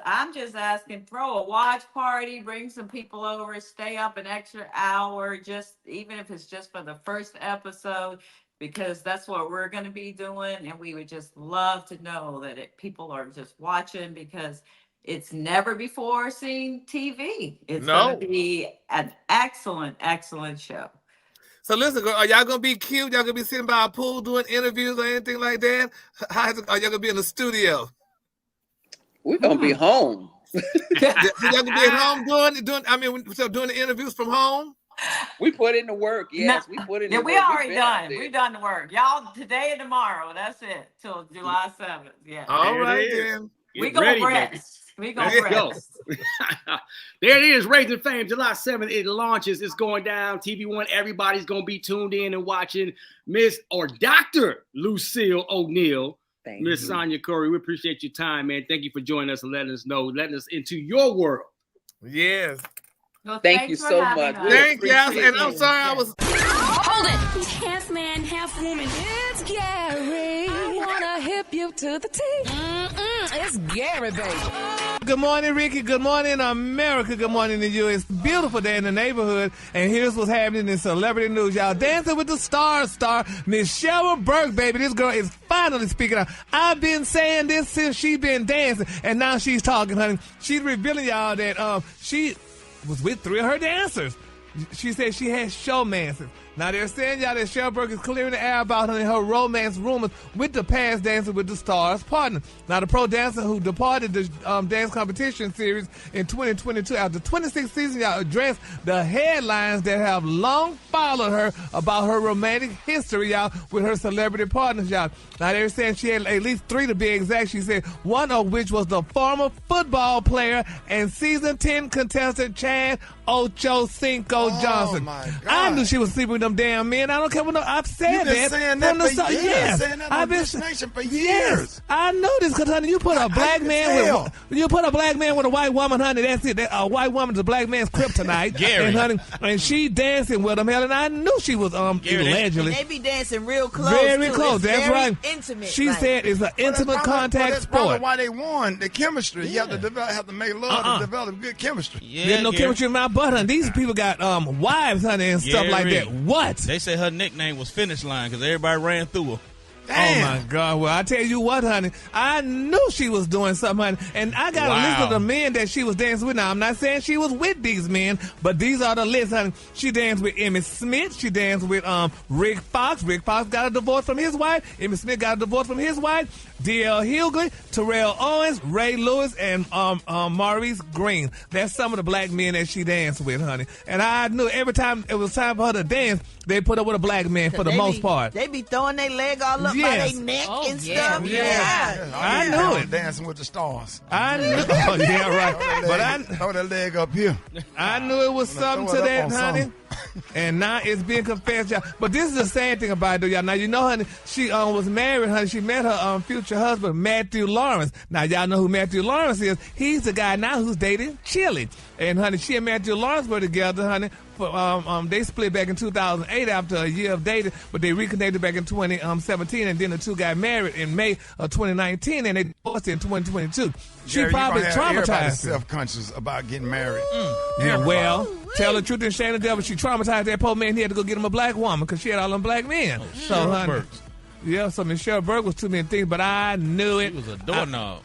I'm just asking, throw a watch party, bring some people over, stay up an extra hour, just even if it's just for the first episode, because that's what we're going to be doing. And we would just love to know that people are just watching, because it's never before seen TV. It's going to be an excellent, excellent show. So listen, are y'all going to be cute? Y'all going to be sitting by a pool doing interviews or anything like that? Are y'all going to be in the studio? We're going to be home. Y'all going to be at home doing the interviews from home? We put in the work. Yes, we put in the work. We already done. We've done the work. Y'all, today and tomorrow, that's it, till July 7th. Yeah. All right, then. We going to rest. We going to rest. There it is, Raising Fame, July 7th. It launches. It's going down. TV One, everybody's going to be tuned in and watching Miss or Dr. Lucille O'Neal. Miss Sonia Corey, we appreciate your time, man. Thank you for joining us and letting us into your world. Yes. Well, thank you so much. Thank you. And I'm sorry I was. Hold it. Half man, half woman. It's Gary. I wanna hip you to the T. It's Gary, baby. Good morning, Ricky. Good morning, America. Good morning to you. It's a beautiful day in the neighborhood, and here's what's happening in celebrity news. Y'all, Dancing with the Stars star Miss Cheryl Burke, baby. This girl is finally speaking out. I've been saying this since she been dancing, and now she's talking, honey. She's revealing y'all that she was with 3 of her dancers. She said she had showmances. Now they're saying y'all that Cheryl Burke is clearing the air about her romance rumors with the past Dancing with the Stars partner. Now the pro dancer who departed the dance competition series in 2022 after 26 seasons, y'all addressed the headlines that have long followed her about her romantic history, y'all, with her celebrity partners, y'all. Now they're saying she had at least 3 to be exact. She said one of which was the former football player and season 10 contestant Chad Ochocinco Johnson. My God. I knew she was sleeping with them damn men. I don't care what I've said. You've been saying that for years. Yes. Saying that I've on been this nation for years. Yes. I know this because, honey, you put a black man with a white woman, honey. That's it. A white woman's a black man's kryptonite. Gary. And, honey, and she dancing with him, Helen. I knew she was allegedly. And they be dancing real close. Very too. close. It's That's very right. Intimate. She said it's an intimate contact sport. That's why they won the chemistry. You have to make love to develop good chemistry. There's no chemistry in my butt, honey. These people got wives, honey, and stuff like that. What? They say her nickname was Finish Line because everybody ran through her. Damn. Oh, my God. Well, I tell you what, honey. I knew she was doing something, honey. And I got a list of the men that she was dancing with. Now, I'm not saying she was with these men, but these are the lists, honey. She danced with Emmitt Smith. She danced with Rick Fox. Rick Fox got a divorce from his wife. Emmitt Smith got a divorce from his wife. D.L. Hughley, Terrell Owens, Ray Lewis, and Maurice Green. That's some of the black men that she danced with, honey. And I knew every time it was time for her to dance, they put her with a black man for the most part. They be throwing their leg all up by their neck and stuff. Yeah. I knew it. Dancing with the Stars. I knew. Oh, yeah, right. Throw that leg up here. I knew it was something to that, honey. And now it's being confessed, y'all. But this is the sad thing about it, though, y'all. Now, you know, honey, she was married, honey. She met her future husband, Matthew Lawrence. Now, y'all know who Matthew Lawrence is. He's the guy now who's dating Chili. And, honey, she and Matthew Lawrence were together, honey. They split back in 2008 after a year of dating, but they reconnected back in 2017, and then the two got married in May of 2019, and they divorced in 2022. She probably traumatized. Self-conscious about getting married. Yeah, well, tell the truth and shame the devil. She traumatized that poor man. He had to go get him a black woman because she had all them black men. So, honey, so Michelle Burke was too many things, but I knew it. She was a doorknob.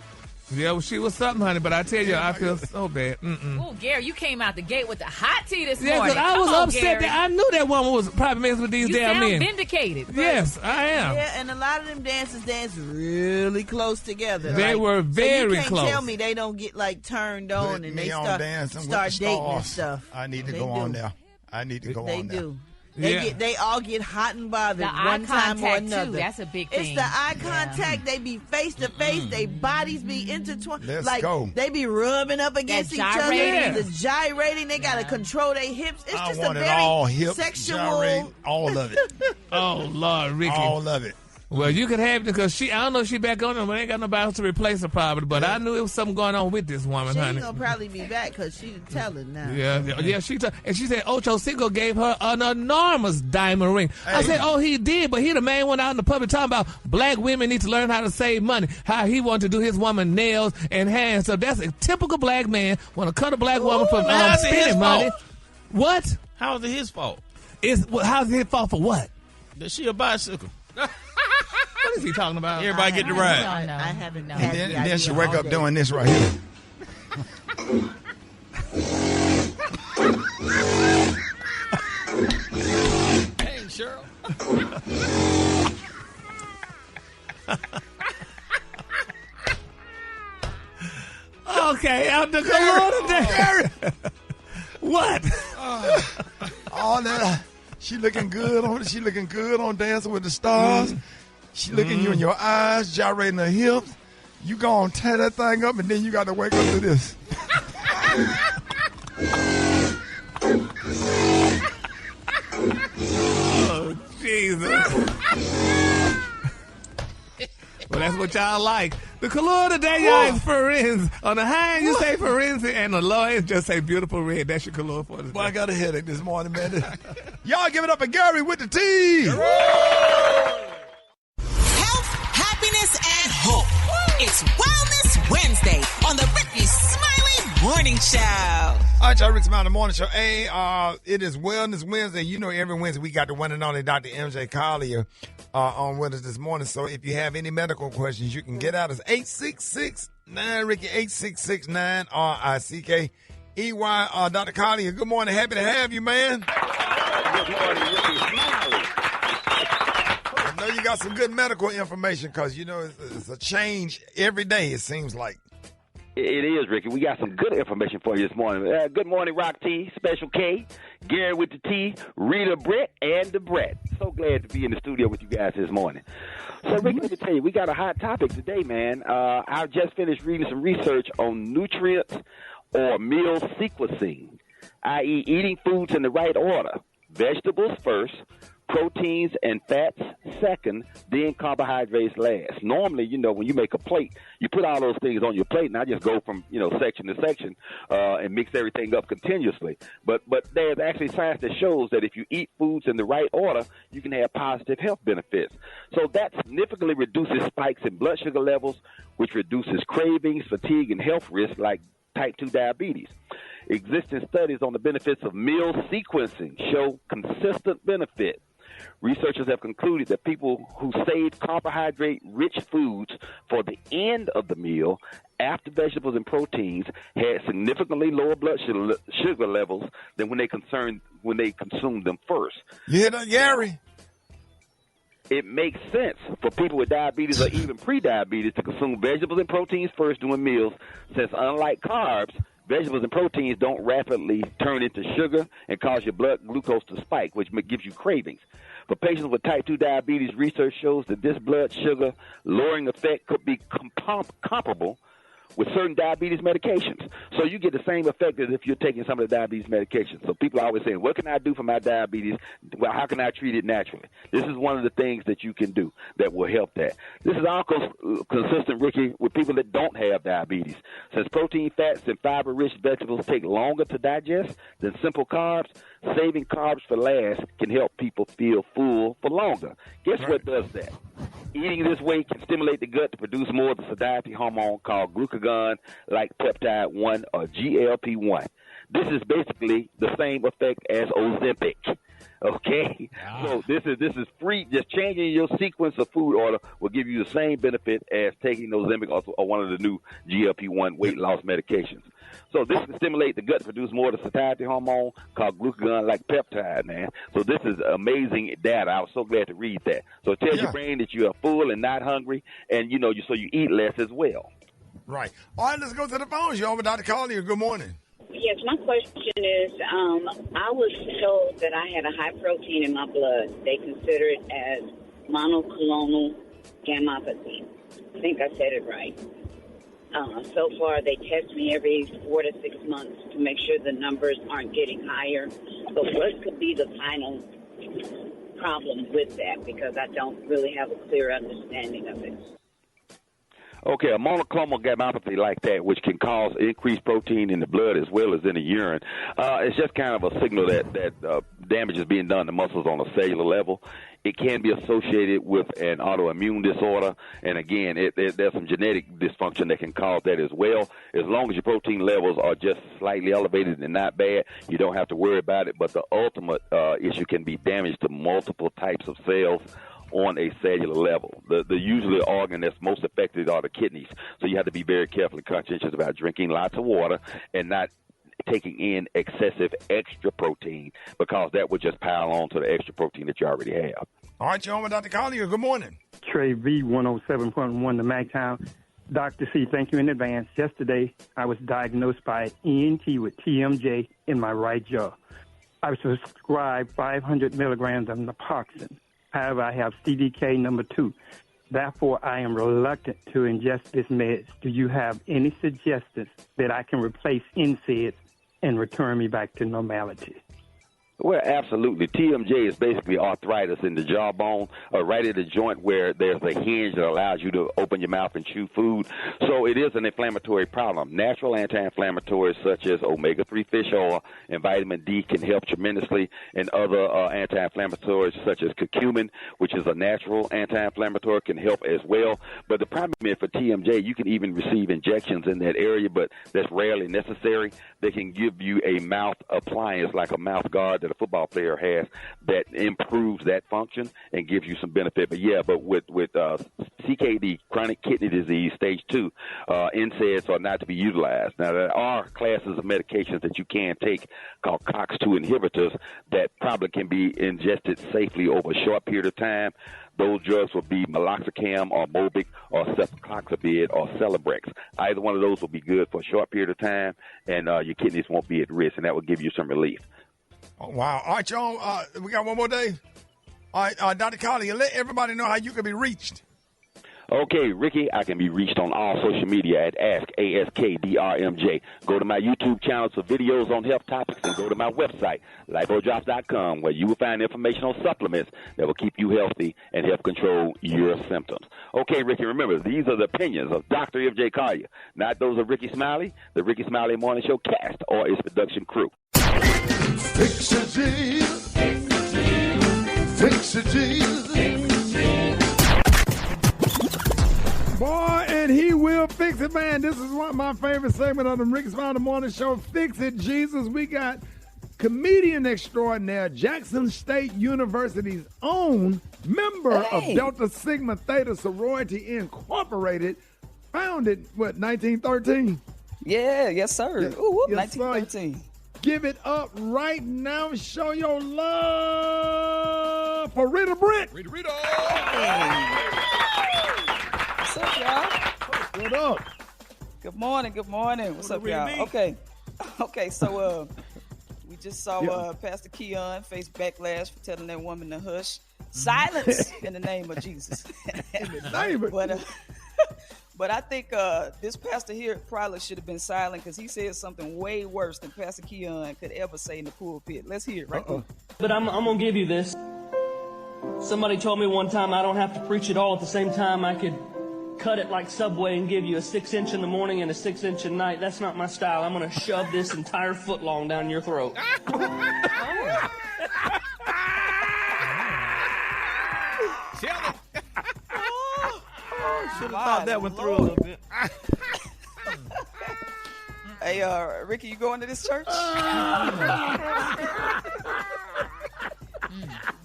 Yeah, well, she was something, honey, but I tell you, I feel so bad. Oh, Gary, you came out the gate with the hot tea this morning. morning. Yeah, because I was upset that I knew that woman was probably messing with these damn men. You sound vindicated. Yes, I am. Yeah, and a lot of them dancers dance really close together. They were very close. You can't tell me they don't get like turned on and they start dating and stuff. I need to go on there. I need to go on there. They all get hot and bothered The eye one time or contact, another. too, that's a big It's thing. the eye contact. They be face to face. Their bodies be intertwined. Let's go. They be rubbing up against each other. gyrating. The gyrating. They gotta control their hips. It's I just a want it very all hips, sexual. gyrate, all of it. Oh, Lord, Ricky. All of it. Well, you could have it because I don't know if she back on them, but ain't got nobody else to replace her probably. But I knew it was something going on with this woman, She honey. gonna probably be back because she telling now. Yeah. And she said Ocho Cinco gave her an enormous diamond ring. I said, oh, he did, but he the man went out in the public talking about black women need to learn how to save money, how he wanted to do his woman nails and hands. So that's a typical black man, want to cut a black woman from how's it his spending money. fault? What? How is it his fault? How's it his fault for what? That she a bicycle. What is he talking about? Everybody get the ride. I haven't. And then she wake up doing this right here. Hey, Cheryl. Okay, out the color today. What? All that. She looking good on Dancing with the Stars. She looking you in your eyes, gyrating her hips. You gonna tear that thing up, and then you got to wake up to this. Oh, Jesus. Well, that's what y'all like. The color today, y'all, is Ferenz. On the high end, you say Ferenz, and the low end, just say beautiful red. That's your color for today. Boy, I got a headache this morning, man. Y'all give it up for Gary with the T. Health, happiness, and hope. It's Wellness Wednesday on the Rickey Smiley Morning Show. All right, y'all, Rickey Smiley Morning Show. Hey, it is Wellness Wednesday. You know, every Wednesday we got the one and only Dr. MJ Collier on with us this morning. So if you have any medical questions, you can get out as 866-9-RICKY, 866-9-RICKEY. Dr. Collier, good morning. Happy to have you, man. Good morning, Rickey Smiley. I know you got some good medical information because, you know, it's a change every day, it seems like. It is, Ricky. We got some good information for you this morning. Good morning, Rock T, Special K, Gary with the T, Rita Brett, and the Brett. So glad to be in the studio with you guys this morning. So, Ricky, let me tell you, we got a hot topic today, man. I just finished reading some research on nutrients or meal sequencing, i.e. eating foods in the right order. Vegetables first, proteins and fats second, then carbohydrates last. Normally, you know, when you make a plate, you put all those things on your plate, and I just go from, you know, section to section and mix everything up continuously. But there's actually science that shows that if you eat foods in the right order, you can have positive health benefits. So that significantly reduces spikes in blood sugar levels, which reduces cravings, fatigue, and health risks like type 2 diabetes. Existing studies on the benefits of meal sequencing show consistent benefit. Researchers have concluded that people who save carbohydrate-rich foods for the end of the meal after vegetables and proteins had significantly lower blood sugar levels than when they consumed them first. You hear that, Gary? It makes sense for people with diabetes or even pre-diabetes to consume vegetables and proteins first during meals, since unlike carbs, vegetables and proteins don't rapidly turn into sugar and cause your blood glucose to spike, which gives you cravings. For patients with type 2 diabetes, research shows that this blood sugar lowering effect could be comparable with certain diabetes medications. So you get the same effect as if you're taking some of the diabetes medications. So people are always saying, what can I do for my diabetes? Well, how can I treat it naturally? This is one of the things that you can do that will help that. This is all consistent, Ricky, with people that don't have diabetes. Since protein, fats, and fiber-rich vegetables take longer to digest than simple carbs, saving carbs for last can help people feel full for longer. Guess what does that? Eating this way can stimulate the gut to produce more of the satiety hormone called glucagon-like peptide 1 or GLP-1. This is basically the same effect as Ozempic. Okay, so this is free. Just changing your sequence of food order will give you the same benefit as taking Ozempic or one of the new GLP-1 weight loss medications. So this can stimulate the gut to produce more of the satiety hormone called glucagon-like peptide, man. So this is amazing data. I was so glad to read that. So it tells your brain that you are full and not hungry, and so you eat less as well. Right. All right, let's go to the phones, y'all, with Dr. Collier. Good morning. Yes, my question is, I was told that I had a high protein in my blood. They consider it as monoclonal gammopathy. I think I said it right. So far, they test me every 4 to 6 months to make sure the numbers aren't getting higher. But what could be the final problem with that? Because I don't really have a clear understanding of it. Okay, a monoclonal gammopathy like that, which can cause increased protein in the blood as well as in the urine, it's just kind of a signal that damage is being done to muscles on a cellular level. It can be associated with an autoimmune disorder, and again, there's some genetic dysfunction that can cause that as well. As long as your protein levels are just slightly elevated and not bad, you don't have to worry about it, but the ultimate issue can be damage to multiple types of cells on a cellular level. The usually organ that's most affected are the kidneys, so you have to be very careful and conscientious about drinking lots of water and not taking in excessive extra protein, because that would just pile on to the extra protein that you already have. All right, you're on with Dr. Collier. Good morning. Trey V, 107.1 to MacTown. Dr. C, thank you in advance. Yesterday, I was diagnosed by ENT with TMJ in my right jaw. I was prescribed 500 milligrams of naproxen. However, I have CDK number 2. Therefore, I am reluctant to ingest this med. Do you have any suggestions that I can replace NSAIDs and return me back to normality? Well, absolutely. TMJ is basically arthritis in the jawbone, right at the joint where there's a hinge that allows you to open your mouth and chew food. So it is an inflammatory problem. Natural anti-inflammatories such as omega-3 fish oil and vitamin D can help tremendously, and other anti-inflammatories such as curcumin, which is a natural anti-inflammatory, can help as well. But the problem is for TMJ, you can even receive injections in that area, but that's rarely necessary. They can give you a mouth appliance like a mouth guard that a football player has that improves that function and gives you some benefit. But with CKD, chronic kidney disease, stage 2, NSAIDs are not to be utilized. Now, there are classes of medications that you can take called COX-2 inhibitors that probably can be ingested safely over a short period of time. Those drugs will be meloxicam or Mobic or cephaloxabine or Celebrex. Either one of those will be good for a short period of time, and your kidneys won't be at risk, and that will give you some relief. Oh, wow. All right, y'all. We got one more day. All right, Dr. Collier, let everybody know how you can be reached. Okay, Ricky, I can be reached on all social media at AskDrMJ. Go to my YouTube channel for videos on health topics, and go to my website, lipodrops.com, where you will find informational supplements that will keep you healthy and help control your symptoms. Okay, Ricky, remember, these are the opinions of Dr. MJ Collier, not those of Rickey Smiley, the Rickey Smiley Morning Show cast, or its production crew. Fix it, Jesus. Fix it, Jesus. Boy, and he will fix it, man. This is one of my favorite segments of the Rickey Smiley Morning Show. Fix it, Jesus. We got comedian extraordinaire, Jackson State University's own member of Delta Sigma Theta Sorority Incorporated, founded, 1913? Yeah, yes, sir. Yes, Ooh, yes, 1913. Sir. Give it up right now. Show your love for Rita Britt. Rita. Hey. What's up, y'all? What up? Good morning. What's up, y'all? Okay, so we just saw Pastor Keon face backlash for telling that woman to hush. Silence in the name of Jesus. But I think this pastor here probably should have been silent, because he said something way worse than Pastor Keon could ever say in the pulpit. Let's hear it right quick. But I'm going to give you this. Somebody told me one time I don't have to preach it all at the same time. I could cut it like Subway and give you a 6-inch in the morning and a 6-inch at night. That's not my style. I'm going to shove this entire foot long down your throat. Should have thought that one through a little bit. Hey, Ricky, you going to this church?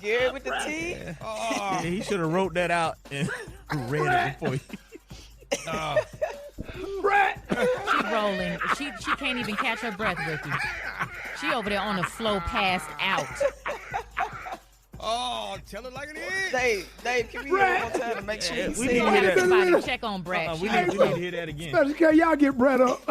Gary with the T? Yeah, he should have wrote that out and read it before Brett! She's rolling. She can't even catch her breath, Ricky. She over there on the floor, passed out. Oh, tell it like it is. Dave, can we hear it one more time to make sure you we see need to hear that. Somebody check on Brett. We need to hear that again. Special K, y'all get Brett up.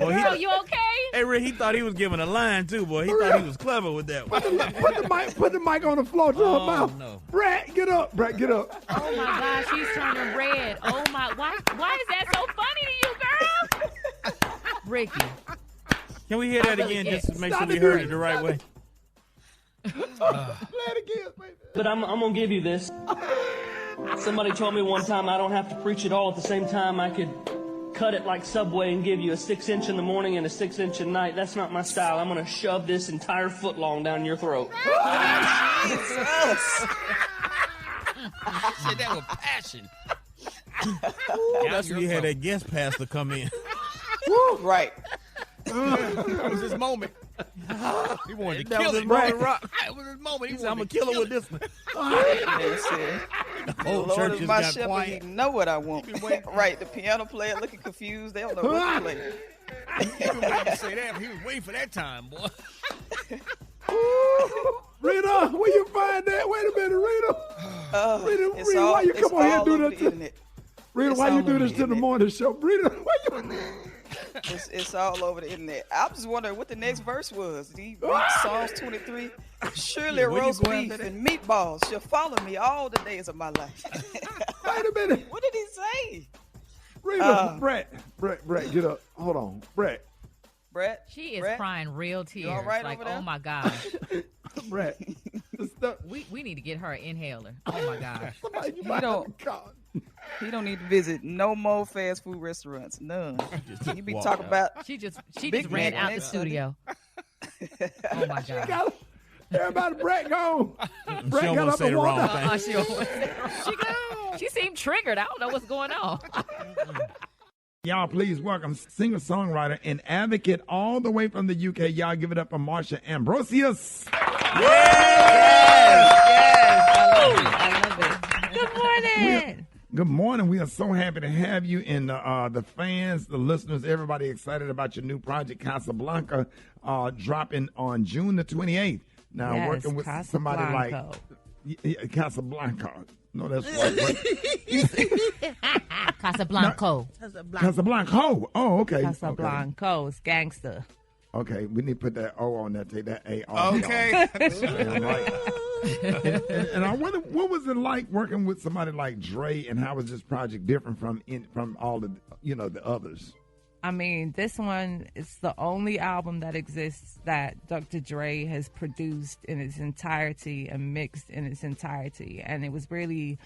Boy, Girl, you okay? Hey, Rick, he thought he was giving a line, too, boy. He thought he was clever with that one. Put the mic on the floor to her mouth. No. Brett, get up. Brett, get up. Oh, my gosh, she's turning red. Oh, my. Why is that so funny to you, girl? Ricky. Can we hear that again just to make sure we heard it the right way? Play it again, baby. But I'm going to give you this. Somebody told me one time I don't have to preach it all at the same time. I could cut it like Subway and give you a 6-inch in the morning and a 6-inch at night. That's not my style. I'm going to shove this entire foot long down your throat. Said that with passion. That's when you had that guest pastor come in. Woo, right. That was his moment. He wanted to kill him. Right. It was his moment. He I'm wanted going to to kill him with this one. The whole Lord church is has my got shepherd. quiet. He know what I want. Right. The piano player looking confused. They don't know what to play. He was waiting to say that. He was waiting for that time, boy. Rita, where you find that? Wait a minute, Rita. Rita, why you come on here and do that? Rita, why you do this to the morning show? Rita, why you? It's all over the internet. I was just wondering what the next verse was. Did he read Psalms 23? Surely roast beef and meatballs shall follow me all the days of my life. Wait a minute. What did he say? Rita, Brett, get up. Hold on, Brett. She is crying real tears. You all right like, over there? oh my gosh. Brett. We need to get her an inhaler. Oh my gosh. He don't need to visit no more fast food restaurants. None. He be talking about. She just ran out the studio. Oh my god. Everybody, Brett gone. Brett got up and walked She seemed triggered. I don't know what's going on. Y'all, please welcome singer-songwriter and advocate all the way from the UK. Y'all give it up for Marsha Ambrosius. Yes. I love it. Good morning. Good morning. We are so happy to have you and the fans, the listeners, everybody excited about your new project, Casablanca, dropping on June the 28th. Now, working with somebody like Casablanca. No, that's right. Casablanco. Casablanco. Oh, okay. Casablanco. It's gangster. Okay, we need to put that O on that. Take that A off. Okay. And I wonder, what was it like working with somebody like Dre, and how was this project different from all the the others? I mean, this one is the only album that exists that Dr. Dre has produced in its entirety and mixed in its entirety. And it was really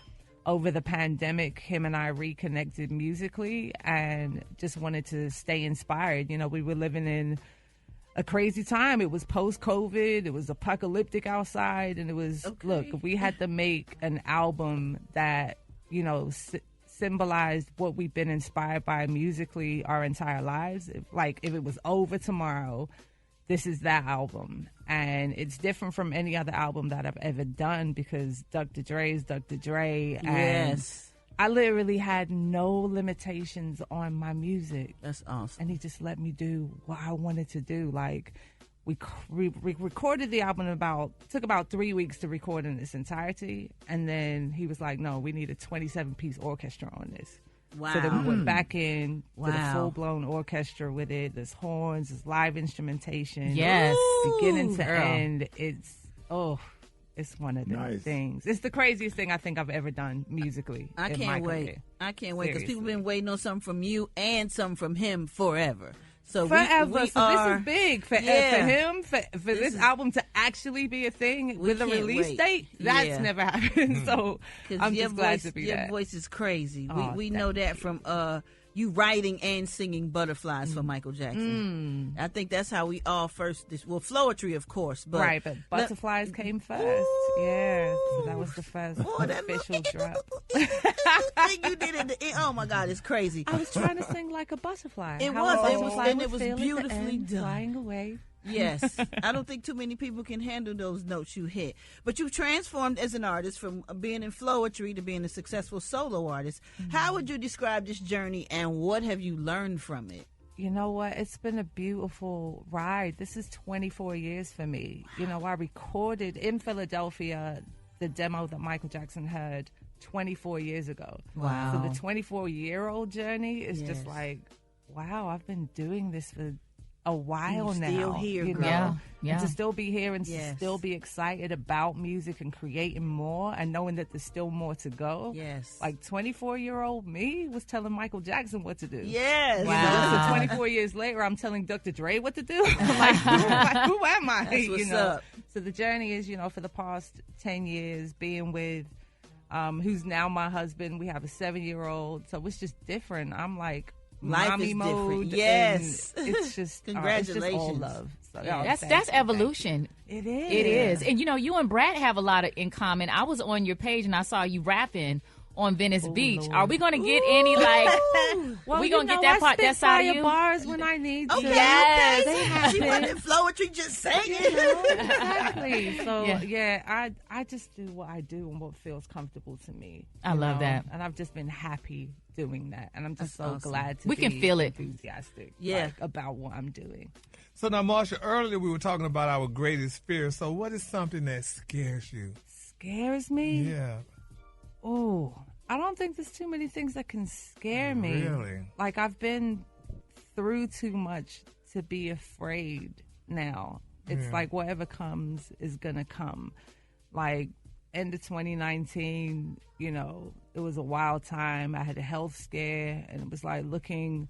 over the pandemic, him and I reconnected musically and just wanted to stay inspired. You know, we were living in a crazy time. It was post-COVID. It was apocalyptic outside. And it was, look, we had to make an album that, symbolized what we've been inspired by musically our entire lives. If it was over tomorrow, this is that album. And it's different from any other album that I've ever done because Dr. Dre is Dr. Dre. And I literally had no limitations on my music. That's awesome. And he just let me do what I wanted to do. Like, we recorded the album took about 3 weeks to record in its entirety. And then he was like, no, we need a 27-piece orchestra on this. Wow. So then we went back in with a full-blown orchestra with it. There's horns, there's live instrumentation. Yes. Beginning to end, it's one of the things. It's the craziest thing I think I've ever done musically. I can't wait. I can't wait because people have been waiting on something from you and something from him forever. So forever. We so are, this is big for him, for this album to actually be a thing with a release date. That's never happened. So I'm just glad to be there. Your voice is crazy. Oh, we know that from you writing and singing Butterflies for Michael Jackson. I think that's how we all first, Floetry, of course. But right, but Butterflies came first. Yeah, so that was the first official drop. You did it. Oh my God, it's crazy. I was trying to sing like a butterfly. It was beautifully done. Flying away. Yes. I don't think too many people can handle those notes you hit. But you've transformed as an artist from being in Floetry to being a successful solo artist. How would you describe this journey and what have you learned from it? You know what? It's been a beautiful ride. This is 24 years for me. Wow. I recorded in Philadelphia the demo that Michael Jackson heard 24 years ago. Wow. So the 24-year-old journey is just like wow, I've been doing this for a while You're now. still here, girl. Yeah. And to still be here and Yes. to still be excited about music and creating more and knowing that there's still more to go. Yes. Like 24-year-old me was telling Michael Jackson what to do. Yes. You know, so 24 years later, I'm telling Dr. Dre what to do. Like, who am I? That's what's you know? up. So the journey is, for the past 10 years being with who's now my husband. We have a 7-year-old. So it's just different. I'm like, Life mommy is mode. different. Yes. And it's just Congratulations. It's just all love. So, That's evolution. It is. It is. And you and Brad have a lot in common. I was on your page and I saw you rapping on Venice Beach. Lord. Are we going to get any well, we going to get that part, that side of you? Bars when I need to. Okay, Yes. okay. She wasn't poetry, just singing. Exactly. So Yeah. I just do what I do and what feels comfortable to me. I you love know? that. And I've just been happy doing that. And I'm just That's so awesome. glad to We be can feel it. enthusiastic Yeah. about what I'm doing. So now, Marsha, earlier we were talking about our greatest fear. So what is something that scares you? Scares me? Yeah. Oh, I don't think there's too many things that can scare me. Really? Like, I've been through too much to be afraid now. It's Yeah. like whatever comes is going to come. Like, end of 2019, it was a wild time. I had a health scare, and it was like looking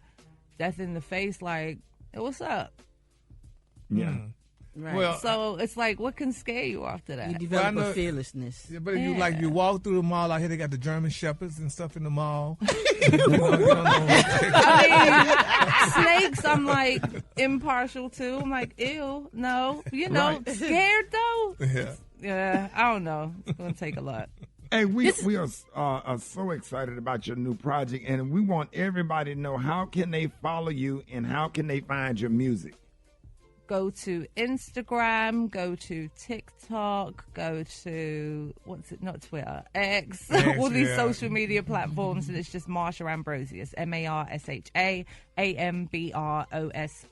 death in the face like, hey, what's up? Yeah. Right. Well, So it's like, what can scare you after that? You develop I know- a fearlessness. yeah, but if Yeah. you walk through the mall out here, they got the German Shepherds and stuff in the mall. Snakes, I'm like impartial to. I'm like, ew, no. Right. Scared though? Yeah. Yeah, I don't know. It's going to take a lot. Hey, we are so excited about your new project, and we want everybody to know, how can they follow you and how can they find your music? Go to Instagram, go to TikTok, go to, not Twitter, X, all these yeah. social media platforms, and it's just Marsha Ambrosius, MARSHA AMBROSIUS.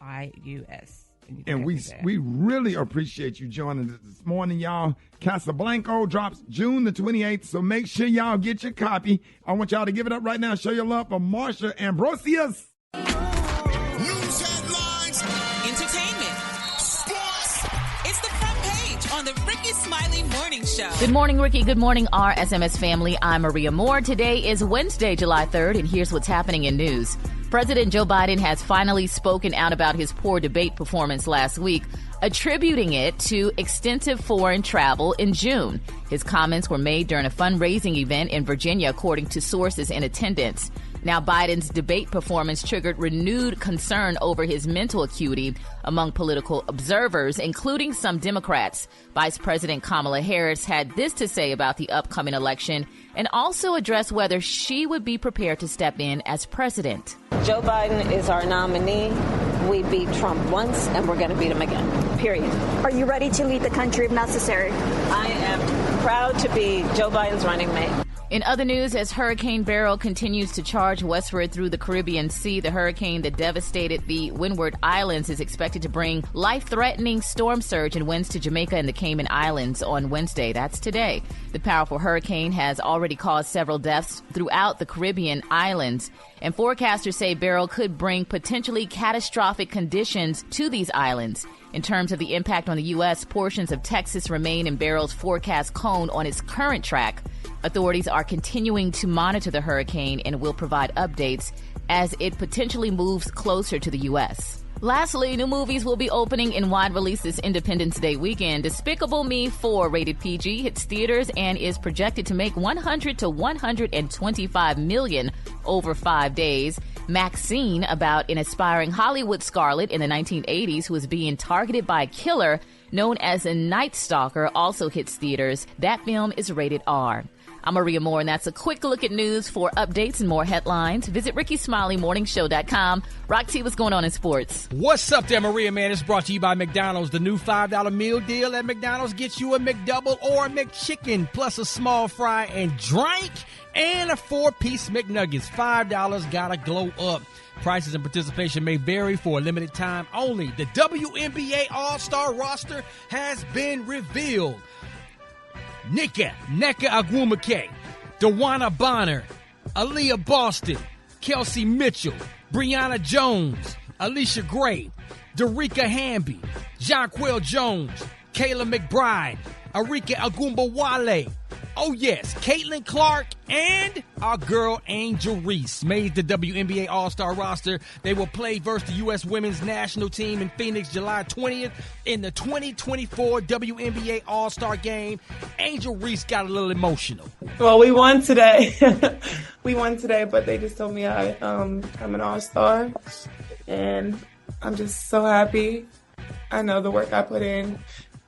And we really appreciate you joining us this morning, y'all. Casablanca drops June the 28th, so make sure y'all get your copy. I want y'all to give it up right now. Show your love for Marsha Ambrosius. News headlines, entertainment, sports. It's the front page on the Rickey Smiley Morning Show. Good morning, Ricky. Good morning, RSMS family. I'm Maria Moore. Today is Wednesday, July 3rd, and here's what's happening in news. President Joe Biden has finally spoken out about his poor debate performance last week, attributing it to extensive foreign travel in June. His comments were made during a fundraising event in Virginia, according to sources in attendance. Now, Biden's debate performance triggered renewed concern over his mental acuity among political observers, including some Democrats. Vice President Kamala Harris had this to say about the upcoming election and also addressed whether she would be prepared to step in as president. Joe Biden is our nominee. We beat Trump once, and we're going to beat him again, period. Are you ready to lead the country if necessary? I am proud to be Joe Biden's running mate. In other news, as Hurricane Beryl continues to charge westward through the Caribbean Sea, the hurricane that devastated the Windward Islands is expected to bring life-threatening storm surge and winds to Jamaica and the Cayman Islands on Wednesday. That's today. The powerful hurricane has already caused several deaths throughout the Caribbean islands, and forecasters say Beryl could bring potentially catastrophic conditions to these islands. In terms of the impact on the U.S., portions of Texas remain in Beryl's forecast cone on its current track. Authorities are continuing to monitor the hurricane and will provide updates as it potentially moves closer to the U.S. Lastly, new movies will be opening in wide release this Independence Day weekend. Despicable Me 4, rated PG, hits theaters and is projected to make $100 to $125 million over 5 days. Maxine, about an aspiring Hollywood starlet in the 1980s who was being targeted by a killer known as a Night Stalker, also hits theaters. That film is rated R. I'm Maria Moore, and that's a quick look at news. For updates and more headlines, visit RickeySmileyMorningShow.com. Rock T, what's going on in sports? What's up there, Maria, man? It's brought to you by McDonald's. The new $5 meal deal at McDonald's gets you a McDouble or a McChicken, plus a small fry and drink, and a 4-piece McNuggets. $5 gotta glow up. Prices and participation may vary for a limited time only. The WNBA All-Star roster has been revealed. Nneka Agwumake, Dewana Bonner, Aaliyah Boston, Kelsey Mitchell, Brianna Jones, Alicia Gray, Darica Hamby, Jonquel Jones, Kayla McBride, Arika Agumbawale. Oh, yes, Caitlin Clark and our girl Angel Reese made the WNBA All-Star roster. They will play versus the U.S. Women's National Team in Phoenix July 20th in the 2024 WNBA All-Star Game. Angel Reese got a little emotional. Well, we won today. We won today, but they just told me I'm an All-Star, and I'm just so happy. I know the work I put in.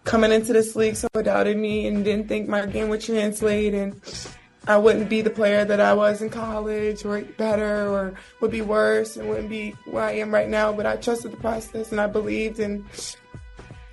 Coming into this league, someone doubted me and didn't think my game would translate, and I wouldn't be the player that I was in college, or better, or would be worse, and wouldn't be where I am right now. But I trusted the process, and I believed. And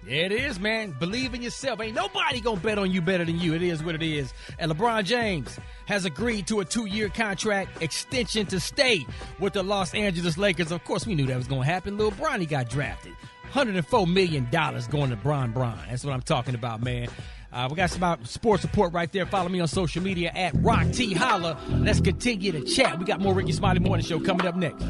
there it is, man. Believe in yourself. Ain't nobody gonna bet on you better than you. It is what it is. And LeBron James has agreed to a 2-year contract extension to stay with the Los Angeles Lakers. Of course, we knew that was gonna happen. Lil Bronny got drafted. $104 million going to Bron. That's what I'm talking about, man. We got some sports report right there. Follow me on social media at Rock T Holla. Let's continue to chat. We got more Rickey Smiley Morning Show coming up next.